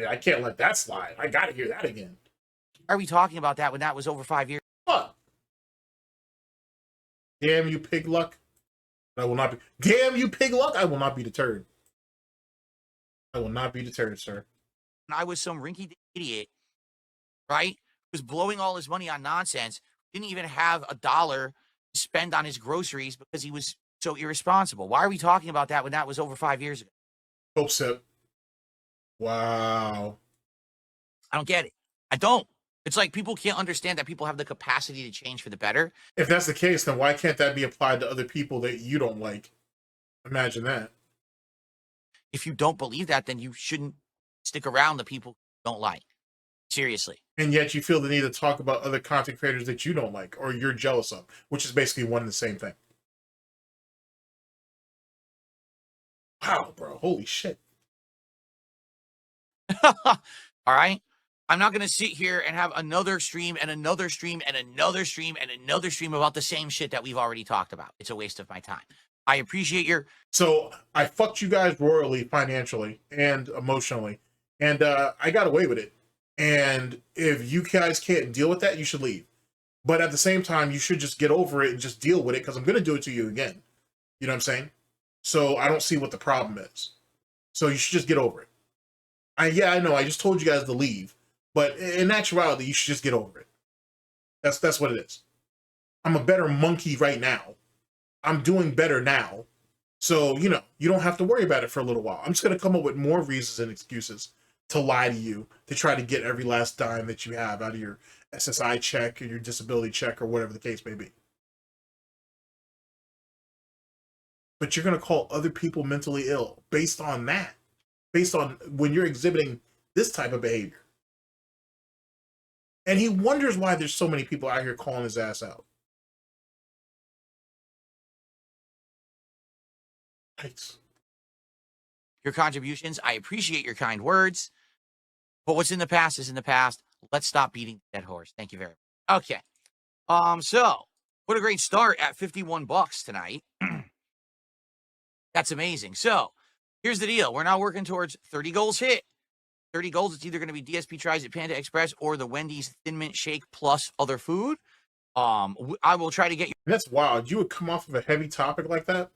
I can't let that slide. I got to hear that again. Why are we talking about that when that was over 5 years? What? Damn you, pig luck. I will not be. Damn you, pig luck. I will not be deterred. I will not be deterred, sir. I was some rinky idiot, right? Who was blowing all his money on nonsense, didn't even have $1 to spend on his groceries because he was so irresponsible. Why are we talking about that when that was over 5 years ago? Hope sip. Wow. I don't get it. I don't. It's like people can't understand that people have the capacity to change for the better. If that's the case, then why can't that be applied to other people that you don't like? Imagine that. If you don't believe that, then you shouldn't stick around the people you don't like. Seriously. And yet you feel the need to talk about other content creators that you don't like or you're jealous of, which is basically one and the same thing. Wow, bro. Holy shit. All right? I'm not going to sit here and have another stream and another stream and another stream and another stream about the same shit that we've already talked about. It's a waste of my time. I appreciate your... So I fucked you guys royally, financially and emotionally, and I got away with it. And if you guys can't deal with that, you should leave. But at the same time, you should just get over it and just deal with it because I'm going to do it to you again. You know what I'm saying? So I don't see what the problem is. So you should just get over it. I know I just told you guys to leave, but in actuality, you should just get over it. That's what it is. I'm a better monkey right now. I'm doing better now. So, you know, you don't have to worry about it for a little while. I'm just going to come up with more reasons and excuses to lie to you, to try to get every last dime that you have out of your SSI check or your disability check or whatever the case may be. But you're going to call other people mentally ill based on that, based on when you're exhibiting this type of behavior. And he wonders why there's so many people out here calling his ass out. Yikes. Your contributions. I appreciate your kind words. But what's in the past is in the past. Let's stop beating that horse. Thank you very much. Okay. So what a great start at $51 tonight. That's amazing. So here's the deal. We're now working towards 30 goals hit. 30 goals. It's either going to be DSP tries at Panda Express or the Wendy's Thin Mint Shake plus other food. I will try to get you. That's wild. You would come off of a heavy topic like that,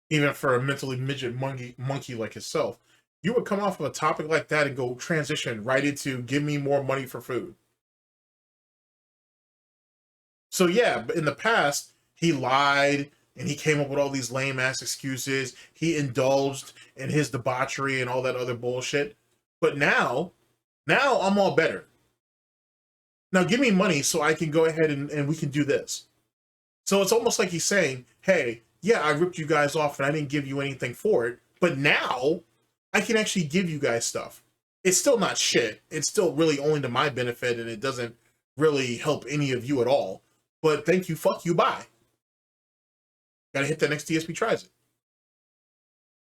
even for a mentally midget monkey like himself. You would come off of a topic like that and go transition right into give me more money for food. So yeah, but in the past, he lied and he came up with all these lame ass excuses. He indulged in his debauchery and all that other bullshit. But now I'm all better. Now give me money so I can go ahead and we can do this. So it's almost like he's saying, hey, yeah, I ripped you guys off and I didn't give you anything for it. But now I can actually give you guys stuff. It's still not shit. It's still really only to my benefit and it doesn't really help any of you at all. But thank you, fuck you, bye. Gotta hit that next DSP tries it.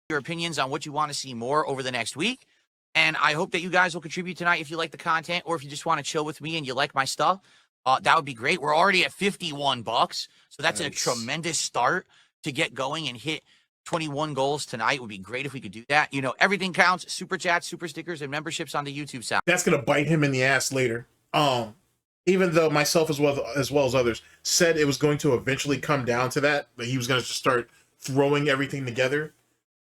Your opinions on what you want to see more over the next week. And I hope that you guys will contribute tonight if you like the content or if you just want to chill with me and you like my stuff. That would be great. We're already at $51. So that's nice. A tremendous start to get going and hit 21 goals tonight. It would be great if we could do that. You know, everything counts. Super chats, super stickers, and memberships on the YouTube side. That's going to bite him in the ass later. Even though myself as well as others said it was going to eventually come down to that he was going to just start throwing everything together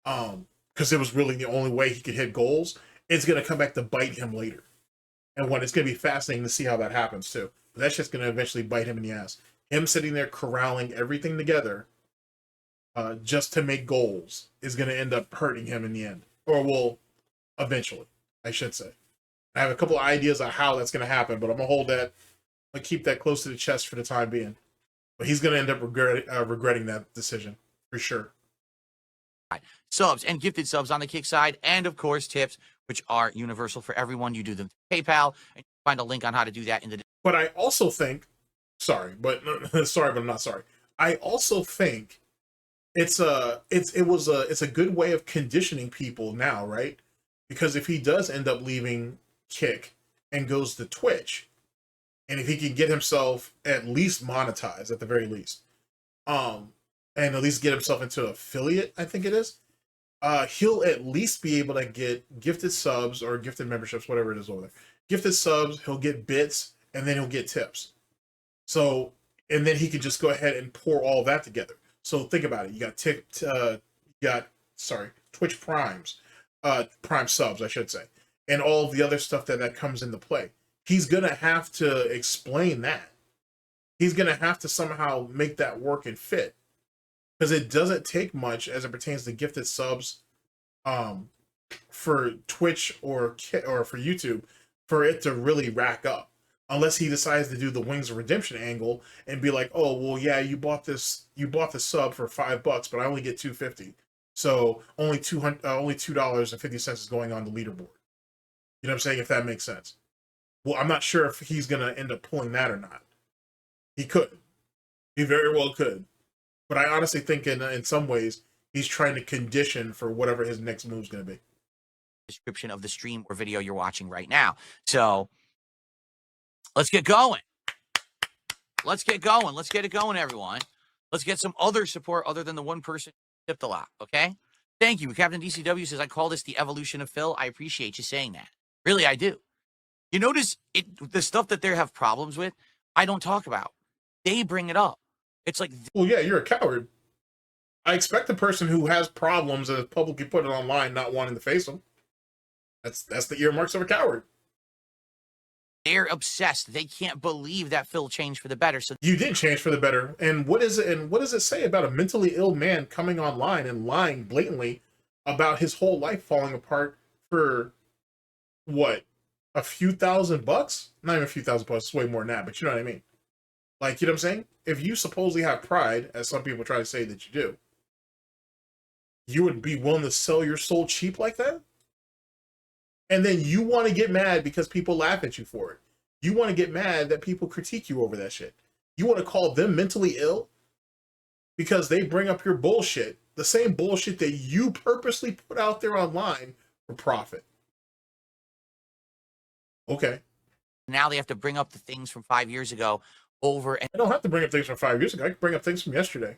because it was really the only way he could hit goals. It's going to come back to bite him later. And when it's going to be fascinating to see how that happens too. But that's just going to eventually bite him in the ass. Him sitting there corralling everything together just to make goals is going to end up hurting him in the end. Or will eventually, I should say. I have a couple of ideas on how that's going to happen, but I'm going to hold that. I'm going to keep that close to the chest for the time being. But he's going to end up regretting that decision for sure. Subs and gifted subs on the kick side, and of course tips, which are universal for everyone. You do them through PayPal, and you find a link on how to do that in the. But I also think, sorry, but I'm not sorry. I also think it's a good way of conditioning people now, right? Because if he does end up leaving Kick and goes to Twitch, and if he can get himself at least monetized at the very least, and at least get himself into affiliate, I think it is, he'll at least be able to get gifted subs or gifted memberships, whatever it is over there. Gifted subs, he'll get bits, and then he'll get tips. So, and then he can just go ahead and pour all that together. So think about it. You got Twitch Primes, Prime subs, I should say, and all of the other stuff that comes into play. He's gonna have to explain that. He's gonna have to somehow make that work and fit. Because it doesn't take much as it pertains to gifted subs for Twitch or for YouTube for it to really rack up. Unless he decides to do the Wings of Redemption angle and be like, oh, well, yeah, you bought the sub for $5, but I only get $2.50. So only $2.50 is going on the leaderboard. You know what I'm saying? If that makes sense. Well, I'm not sure if he's going to end up pulling that or not. He could. He very well could. But I honestly think in some ways, he's trying to condition for whatever his next move is going to be. Description of the stream or video you're watching right now. So let's get going. Let's get going. Let's get it going, everyone. Let's get some other support other than the one person who tipped a lot, okay? Thank you. Captain DCW says, I call this the evolution of Phil. I appreciate you saying that. Really, I do. You notice the stuff that they have problems with, I don't talk about. They bring it up. It's like, well, yeah, you're a coward. I expect the person who has problems and has publicly put it online not wanting to face them. That's the earmarks of a coward. They're obsessed. They can't believe that Phil changed for the better. So You did change for the better. And what is it? And what does it say about a mentally ill man coming online and lying blatantly about his whole life falling apart for what, a few $1,000? Not even a few $1,000. It's way more than that. But you know what I mean. Like, you know what I'm saying? If you supposedly have pride, as some people try to say that you do, you would be willing to sell your soul cheap like that? And then you want to get mad because people laugh at you for it. You want to get mad that people critique you over that shit. You want to call them mentally ill because they bring up your bullshit, the same bullshit that you purposely put out there online for profit. Okay. now they have to bring up the things from 5 years ago over and I don't have to bring up things from 5 years ago. I can bring up things from yesterday.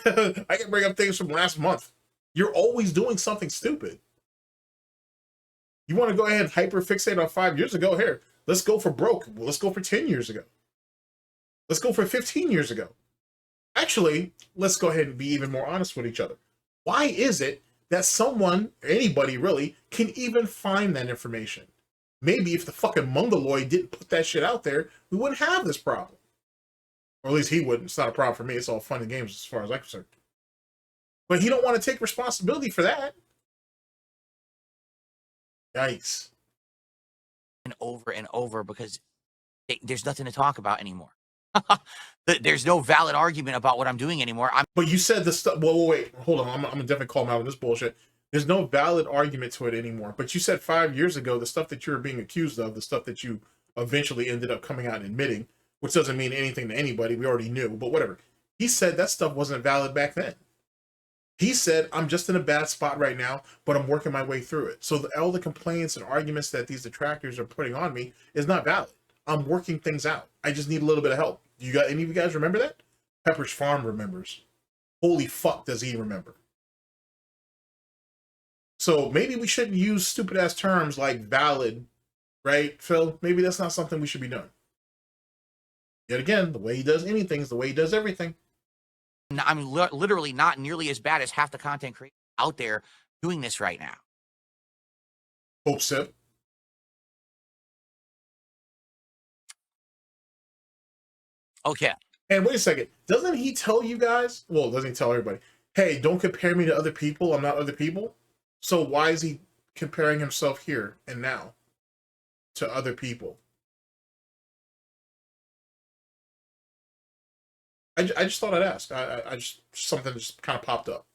I can bring up things from last month. You're always doing something stupid. You want to go ahead and hyper fixate on 5 years ago? Here, let's go for broke. Let's go for 10 years ago. Let's go for 15 years ago. Actually, let's go ahead and be even more honest with each other. Why is it that someone, anybody really, can even find that information? Maybe if the fucking Mongoloid didn't put that shit out there, we wouldn't have this problem. Or at least he wouldn't. It's not a problem for me. It's all fun and games as far as I'm concerned. But he don't want to take responsibility for that. Yikes. and over because there's nothing to talk about anymore. There's no valid argument about what I'm doing anymore. But you said this stuff. Well, wait, hold on. I'm gonna definitely call him out on this bullshit. There's no valid argument to it anymore. But you said 5 years ago, the stuff that you were being accused of, the stuff that you eventually ended up coming out and admitting, which doesn't mean anything to anybody. We already knew, but whatever. He said that stuff wasn't valid back then. He said, I'm just in a bad spot right now, but I'm working my way through it. So all the complaints and arguments that these detractors are putting on me is not valid. I'm working things out. I just need a little bit of help. You got any of you guys remember that? Pepper's Farm remembers. Holy fuck, does he remember? So maybe we shouldn't use stupid ass terms like valid, right, Phil? Maybe that's not something we should be doing. Yet again, the way he does anything is the way he does everything. I'm literally not nearly as bad as half the content creators out there doing this right now. Hope so. Okay. And wait a second. Doesn't he tell you guys? Well, doesn't he tell everybody? Hey, don't compare me to other people. I'm not other people. So why is he comparing himself here and now to other people? I just thought I'd ask. I just something just kind of popped up.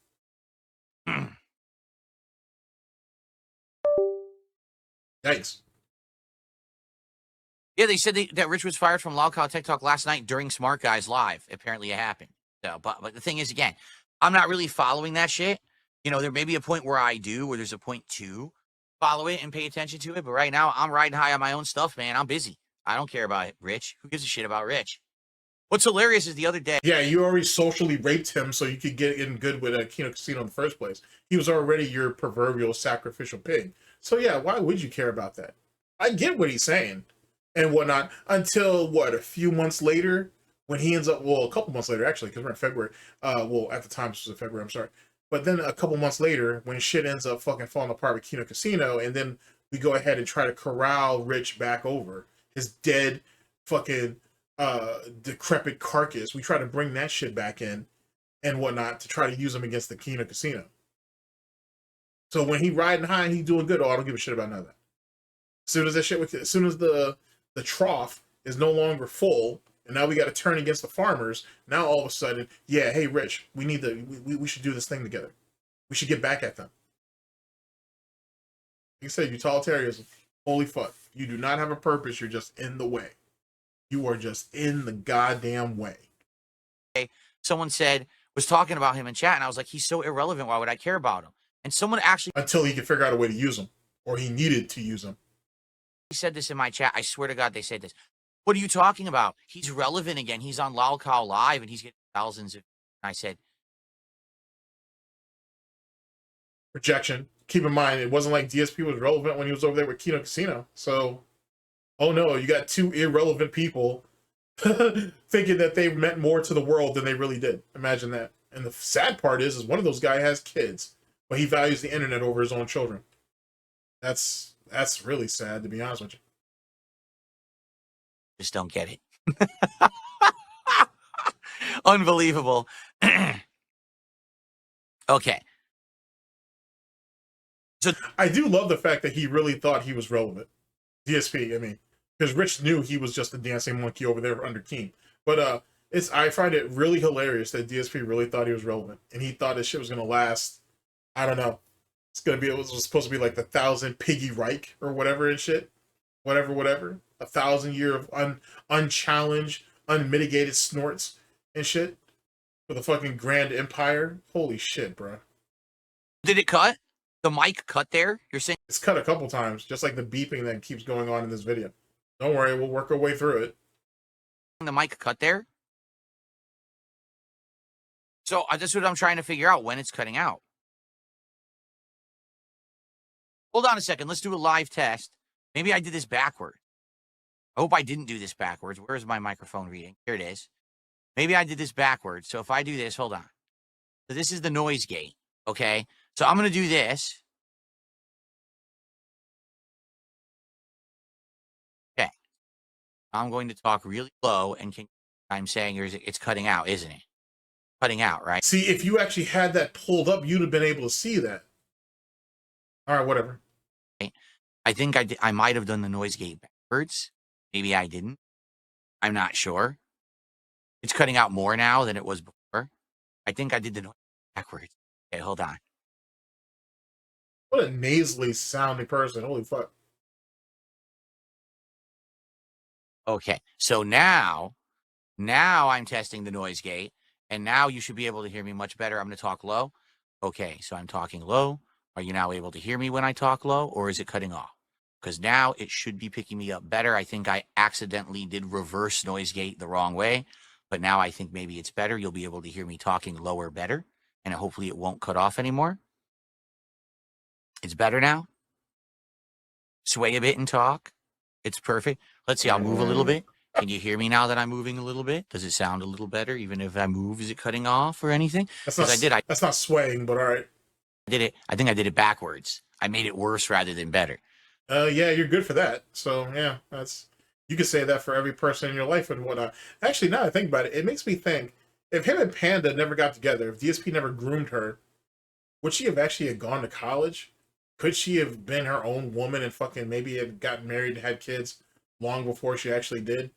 Yikes. Yeah, they said that Rich was fired from Loud Cow Tech Talk last night during Smart Guys Live. Apparently it happened. So, but the thing is, again, I'm not really following that shit. You know, there may be a point where I do, where there's a point to follow it and pay attention to it. But right now, I'm riding high on my own stuff, man. I'm busy. I don't care about it, Rich. Who gives a shit about Rich? What's hilarious is the other day. Yeah, you already socially raped him so you could get in good with Kino Casino in the first place. He was already your proverbial sacrificial pig. So yeah, why would you care about that? I get what he's saying and whatnot until, what, a few months later when he ends up, well, a couple months later, actually, because we're in February. Well, at the time, this was in February, I'm sorry. But then a couple months later, when shit ends up fucking falling apart with Kino Casino, and then we go ahead and try to corral Rich back over, his dead fucking decrepit carcass. We try to bring that shit back in and whatnot to try to use him against the Kino Casino. So when he riding high and he doing good, oh, I don't give a shit about none of that. As soon as that shit, as soon as the trough is no longer full, and now we got to turn against the farmers. Now all of a sudden, yeah, hey Rich, we need to, we should do this thing together. We should get back at them. Like I said, utilitarianism. Holy fuck! You do not have a purpose. You're just in the way. You are just in the goddamn way. Someone was talking about him in chat, and I was like, he's so irrelevant. Why would I care about him? And someone actually, until he could figure out a way to use him, or he needed to use him. He said this in my chat. I swear to God, they said this. What are you talking about? He's relevant again. He's on Loud Cow Live, and he's getting thousands of. I said, projection. Keep in mind, it wasn't like DSP was relevant when he was over there with Kino Casino. So, oh no, you got two irrelevant people thinking that they meant more to the world than they really did. Imagine that. And the sad part is one of those guys has kids, but he values the internet over his own children. That's really sad, to be honest with you. Just don't get it. Unbelievable. Okay. So I do love the fact that he really thought he was relevant. DSP, I mean, because Rich knew he was just a dancing monkey over there under Keem. But I find it really hilarious that DSP really thought he was relevant, and he thought this shit was gonna last. I don't know. It was supposed to be like the 1,000 Piggy Reich or whatever and shit. Whatever. 1,000 year of unchallenged, unmitigated snorts and shit for the fucking Grand Empire. Holy shit, bro. did it cut? The mic cut there? You're saying It's cut a couple times, just like the beeping that keeps going on in this video. Don't worry, we'll work our way through it. the mic cut there? So that's what I'm trying to figure out, when it's cutting out. Hold on a second. Let's do a live test. Maybe I did this backward. I hope I didn't do this backwards. Where is my microphone reading? Here it is. Maybe I did this backwards. So if I do this, hold on. So this is the noise gate, okay? So I'm going to do this. Okay. I'm going to talk really low, and I'm saying it's cutting out, isn't it? Cutting out, right? See, if you actually had that pulled up, you'd have been able to see that. All right, whatever. I think I might have done the noise gate backwards. Maybe I didn't. I'm not sure. It's cutting out more now than it was before. I think I did the noise backwards. Okay, hold on. What a nasally sounding person. Holy fuck. Okay, so now I'm testing the noise gate, and now you should be able to hear me much better. I'm going to talk low. Okay, so I'm talking low. Are you now able to hear me when I talk low, or is it cutting off? Because now it should be picking me up better. I think I accidentally did reverse noise gate the wrong way, but now I think maybe it's better. You'll be able to hear me talking lower better, and hopefully it won't cut off anymore. It's better now. Sway a bit and talk. It's perfect. Let's see, I'll move a little bit. Can you hear me now that I'm moving a little bit? Does it sound a little better? Even if I move, is it cutting off or anything? That's not swaying, but all right. I think I did it backwards. I made it worse rather than better. Yeah, you're good for that. So yeah, you could say that for every person in your life and whatnot. Actually, now I think about it, it makes me think, if him and Panda never got together, if DSP never groomed her, would she have actually gone to college? Could she have been her own woman and fucking maybe had gotten married and had kids long before she actually did?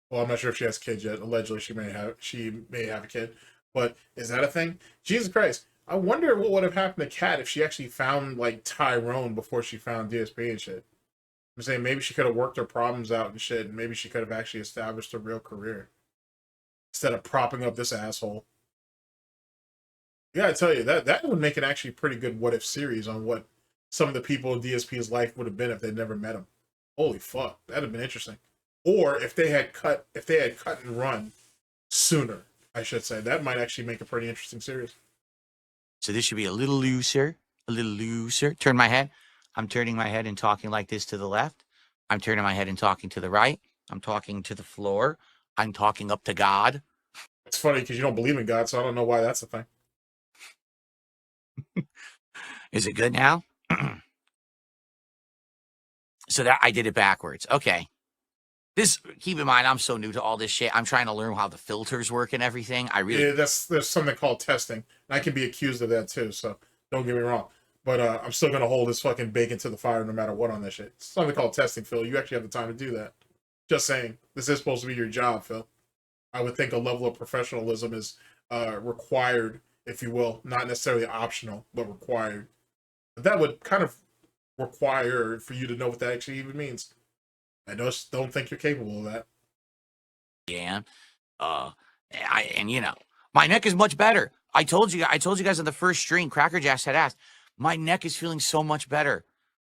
Well, I'm not sure if she has kids yet. Allegedly, she may have a kid. But is that a thing? Jesus Christ. I wonder what would have happened to Kat if she actually found, like, Tyrone before she found DSP and shit. I'm saying maybe she could have worked her problems out and shit, and maybe she could have actually established a real career instead of propping up this asshole. Yeah, I tell you, that would make an actually pretty good what if series on what some of the people in DSP's life would have been if they'd never met him. Holy fuck, that'd have been interesting. Or if they had cut and run sooner, I should say. That might actually make a pretty interesting series. So this should be a little looser, Turn my head. I'm turning my head and talking like this to the left. I'm turning my head and talking to the right. I'm talking to the floor. I'm talking up to God. It's funny because you don't believe in God, so I don't know why that's a thing. Is it good now? So that I did it backwards. Okay. Keep in mind, I'm so new to all this shit. I'm trying to learn how the filters work and everything. There's something called testing. I can be accused of that too, so don't get me wrong. But I'm still gonna hold this fucking bacon to the fire no matter what on this shit. It's something called testing, Phil. You actually have the time to do that. Just saying. This is supposed to be your job, Phil. I would think a level of professionalism is required, if you will, not necessarily optional, but required. But that would kind of require for you to know what that actually even means. I just don't think you're capable of that. Yeah. My neck is much better. I told you guys on the first stream, Cracker Jacks had asked, my neck is feeling so much better.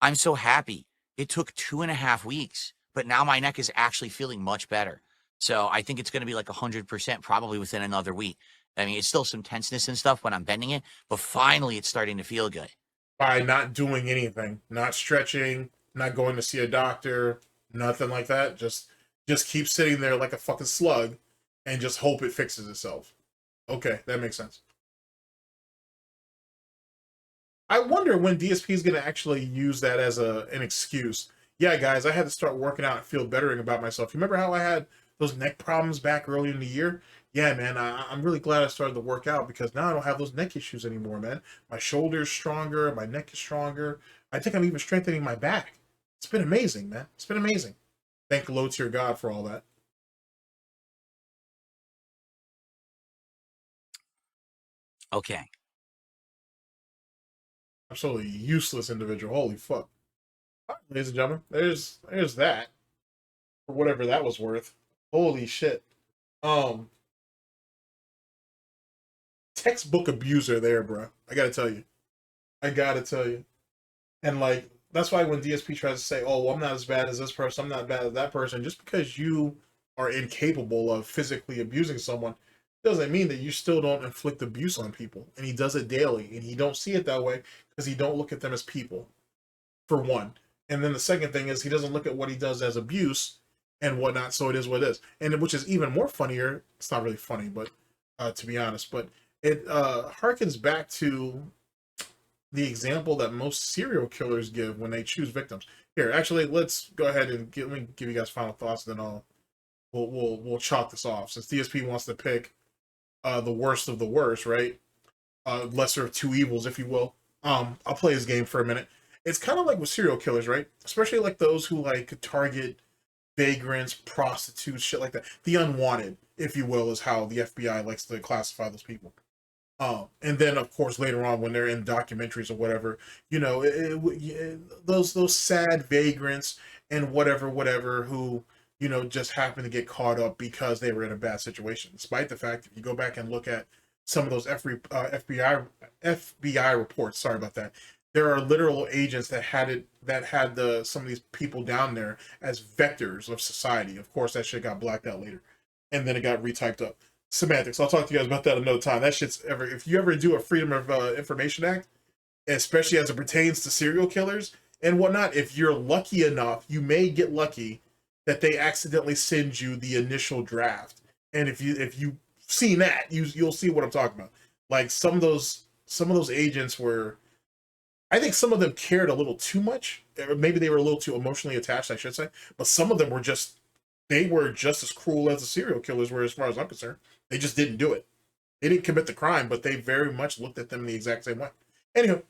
I'm so happy. It took 2.5 weeks, but now my neck is actually feeling much better. So I think it's going to be like 100% probably within another week. I mean, it's still some tenseness and stuff when I'm bending it, but finally it's starting to feel good. By not doing anything, not stretching, not going to see a doctor, nothing like that. Just keep sitting there like a fucking slug and just hope it fixes itself. Okay, that makes sense. I wonder when DSP is going to actually use that as an excuse. Yeah, guys, I had to start working out and feel bettering about myself. You remember how I had those neck problems back early in the year? Yeah, man, I'm really glad I started to work out because now I don't have those neck issues anymore, man. My shoulder's stronger, my neck is stronger. I think I'm even strengthening my back. It's been amazing, man. It's been amazing. Thank the low tier God for all that. Okay. Absolutely useless individual. Holy fuck. All right, ladies and gentlemen, there's that for whatever that was worth. Holy shit. Um, Textbook abuser there, bro. I gotta tell you. I gotta tell you. And like that's why when DSP tries to say, "Oh, well, I'm not as bad as this person. I'm not bad as that person," just because you are incapable of physically abusing someone doesn't mean that you still don't inflict abuse on people. And he does it daily, and he don't see it that way because he don't look at them as people, for one. And then the second thing is he doesn't look at what he does as abuse and whatnot. So it is what it is, and which is even more funnier. It's not really funny, but to be honest, but it harkens back to the example that most serial killers give when they choose victims. Here, actually, let's go ahead and let me give you guys final thoughts, then we'll chalk this off. Since DSP wants to pick the worst of the worst, right? Lesser of two evils, if you will. I'll play his game for a minute. It's kind of like with serial killers, right? Especially like those who like target vagrants, prostitutes, shit like that. The unwanted, if you will, is how the FBI likes to classify those people. And then of course later on when they're in documentaries or whatever, you know, those sad vagrants and whatever who just happen to get caught up because they were in a bad situation. Despite the fact, if you go back and look at some of those FBI reports, sorry about that, there are literal agents that had some of these people down there as vectors of society. Of course, that shit got blacked out later, and then it got retyped up. Semantics. I'll talk to you guys about that another time. That shit's ever. If you ever do a Freedom of Information Act, especially as it pertains to serial killers and whatnot, if you're lucky enough, you may get lucky that they accidentally send you the initial draft. And if you've seen that, you'll see what I'm talking about. Like some of those agents were. I think some of them cared a little too much. Or maybe they were a little too emotionally attached, I should say. But some of them were just as cruel as the serial killers were, as far as I'm concerned. They just didn't do it. They didn't commit the crime, but they very much looked at them in the exact same way. Anywho,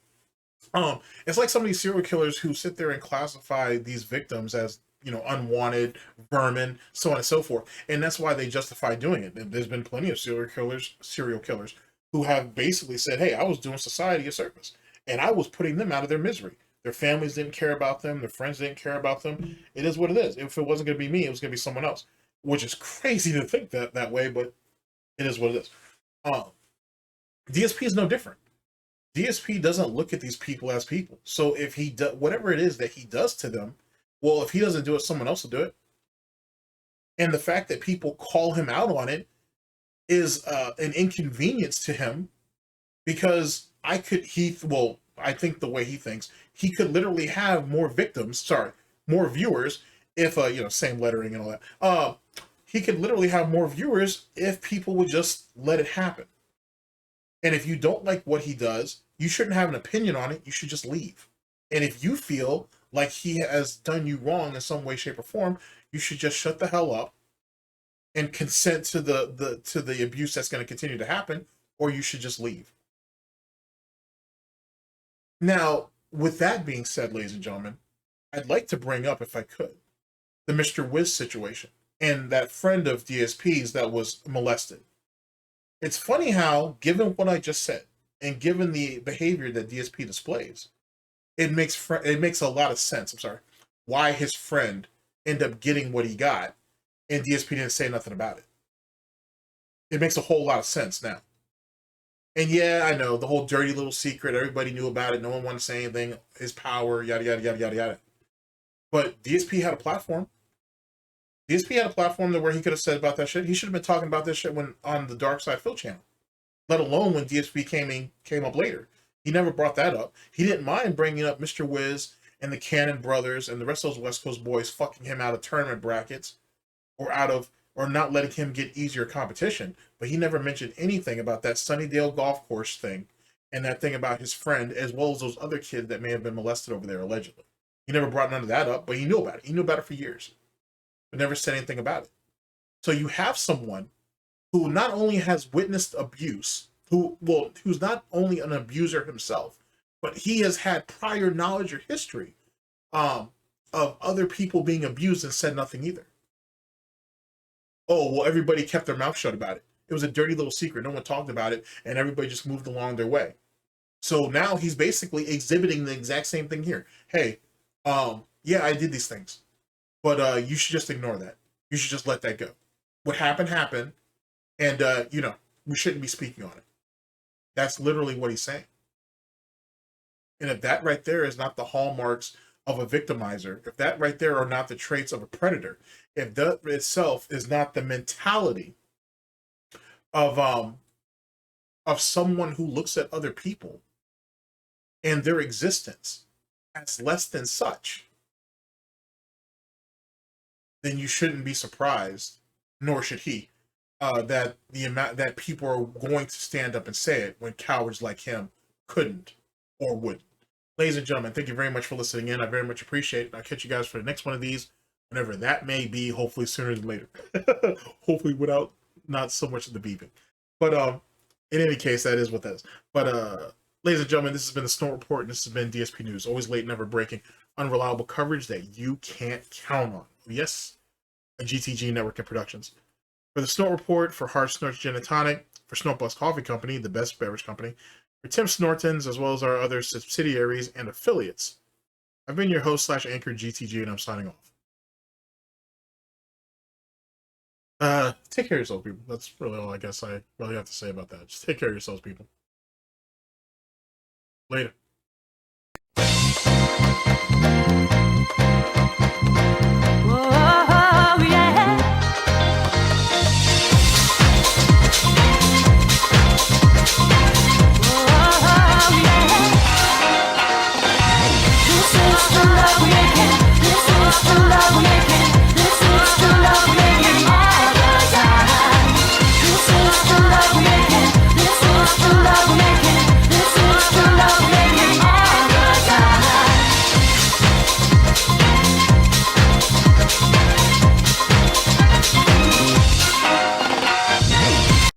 it's like some of these serial killers who sit there and classify these victims as unwanted, vermin, so on and so forth, and that's why they justify doing it. And there's been plenty of serial killers who have basically said, "Hey, I was doing society a service, and I was putting them out of their misery. Their families didn't care about them. Their friends didn't care about them. It is what it is. If it wasn't going to be me, it was going to be someone else." Which is crazy to think that way, but it is what it is. DSP is no different. DSP doesn't look at these people as people. So if he does whatever it is that he does to them, well, if he doesn't do it, someone else will do it. And the fact that people call him out on it is an inconvenience to him because I think the way he thinks, he could literally have more more viewers if same lettering and all that. He could literally have more viewers if people would just let it happen. And if you don't like what he does, you shouldn't have an opinion on it. You should just leave. And if you feel like he has done you wrong in some way, shape, or form, you should just shut the hell up and consent to the abuse that's going to continue to happen, or you should just leave. Now, with that being said, ladies and gentlemen, I'd like to bring up, if I could, the Mr. Wiz situation and that friend of DSP's that was molested. It's funny how, given what I just said, and given the behavior that DSP displays, it makes a lot of sense. I'm sorry, why his friend ended up getting what he got, and DSP didn't say nothing about it. It makes a whole lot of sense now. And yeah, I know the whole dirty little secret. Everybody knew about it. No one wanted to say anything. His power, yada yada yada yada yada. But DSP had a platform. DSP had a platform where he could have said about that shit. He should have been talking about this shit when on the Dark Side Phil channel, let alone when DSP came up later. He never brought that up. He didn't mind bringing up Mr. Wiz and the Cannon brothers and the rest of those West Coast boys fucking him out of tournament brackets or not letting him get easier competition. But he never mentioned anything about that Sunnydale golf course thing and that thing about his friend, as well as those other kids that may have been molested over there, allegedly. He never brought none of that up, but he knew about it. He knew about it for years, but never said anything about it. So you have someone who not only has witnessed abuse, who's not only an abuser himself, but he has had prior knowledge or history of other people being abused and said nothing either. Oh, well, everybody kept their mouth shut about it. It was a dirty little secret. No one talked about it, and everybody just moved along their way. So now he's basically exhibiting the exact same thing here. Hey, yeah, I did these things, but you should just ignore that. You should just let that go. What happened, happened, and, we shouldn't be speaking on it. That's literally what he's saying. And if that right there is not the hallmarks of a victimizer, if that right there are not the traits of a predator, if that itself is not the mentality of someone who looks at other people and their existence as less than such, then you shouldn't be surprised, nor should he, that the amount that people are going to stand up and say it when cowards like him couldn't or wouldn't. Ladies and gentlemen, thank you very much for listening in. I very much appreciate it. I'll catch you guys for the next one of these, whenever that may be, hopefully sooner than later. Hopefully without not so much of the beeping. But in any case, that is what that is. But ladies and gentlemen, this has been the Snort Report, and this has been DSP News. Always late, never breaking, unreliable coverage that you can't count on. Yes, a GTG network of productions. For the Snort Report, for Harsh Snorts Gin and Tonic, for SnortBucks Coffee Company, the best beverage company, for Tim Snortons, as well as our other subsidiaries and affiliates, I've been your host / anchor GTG, and I'm signing off. Take care of yourselves, people. That's really all I guess I really have to say about that. Just take care of yourselves, people. Later. This is the love we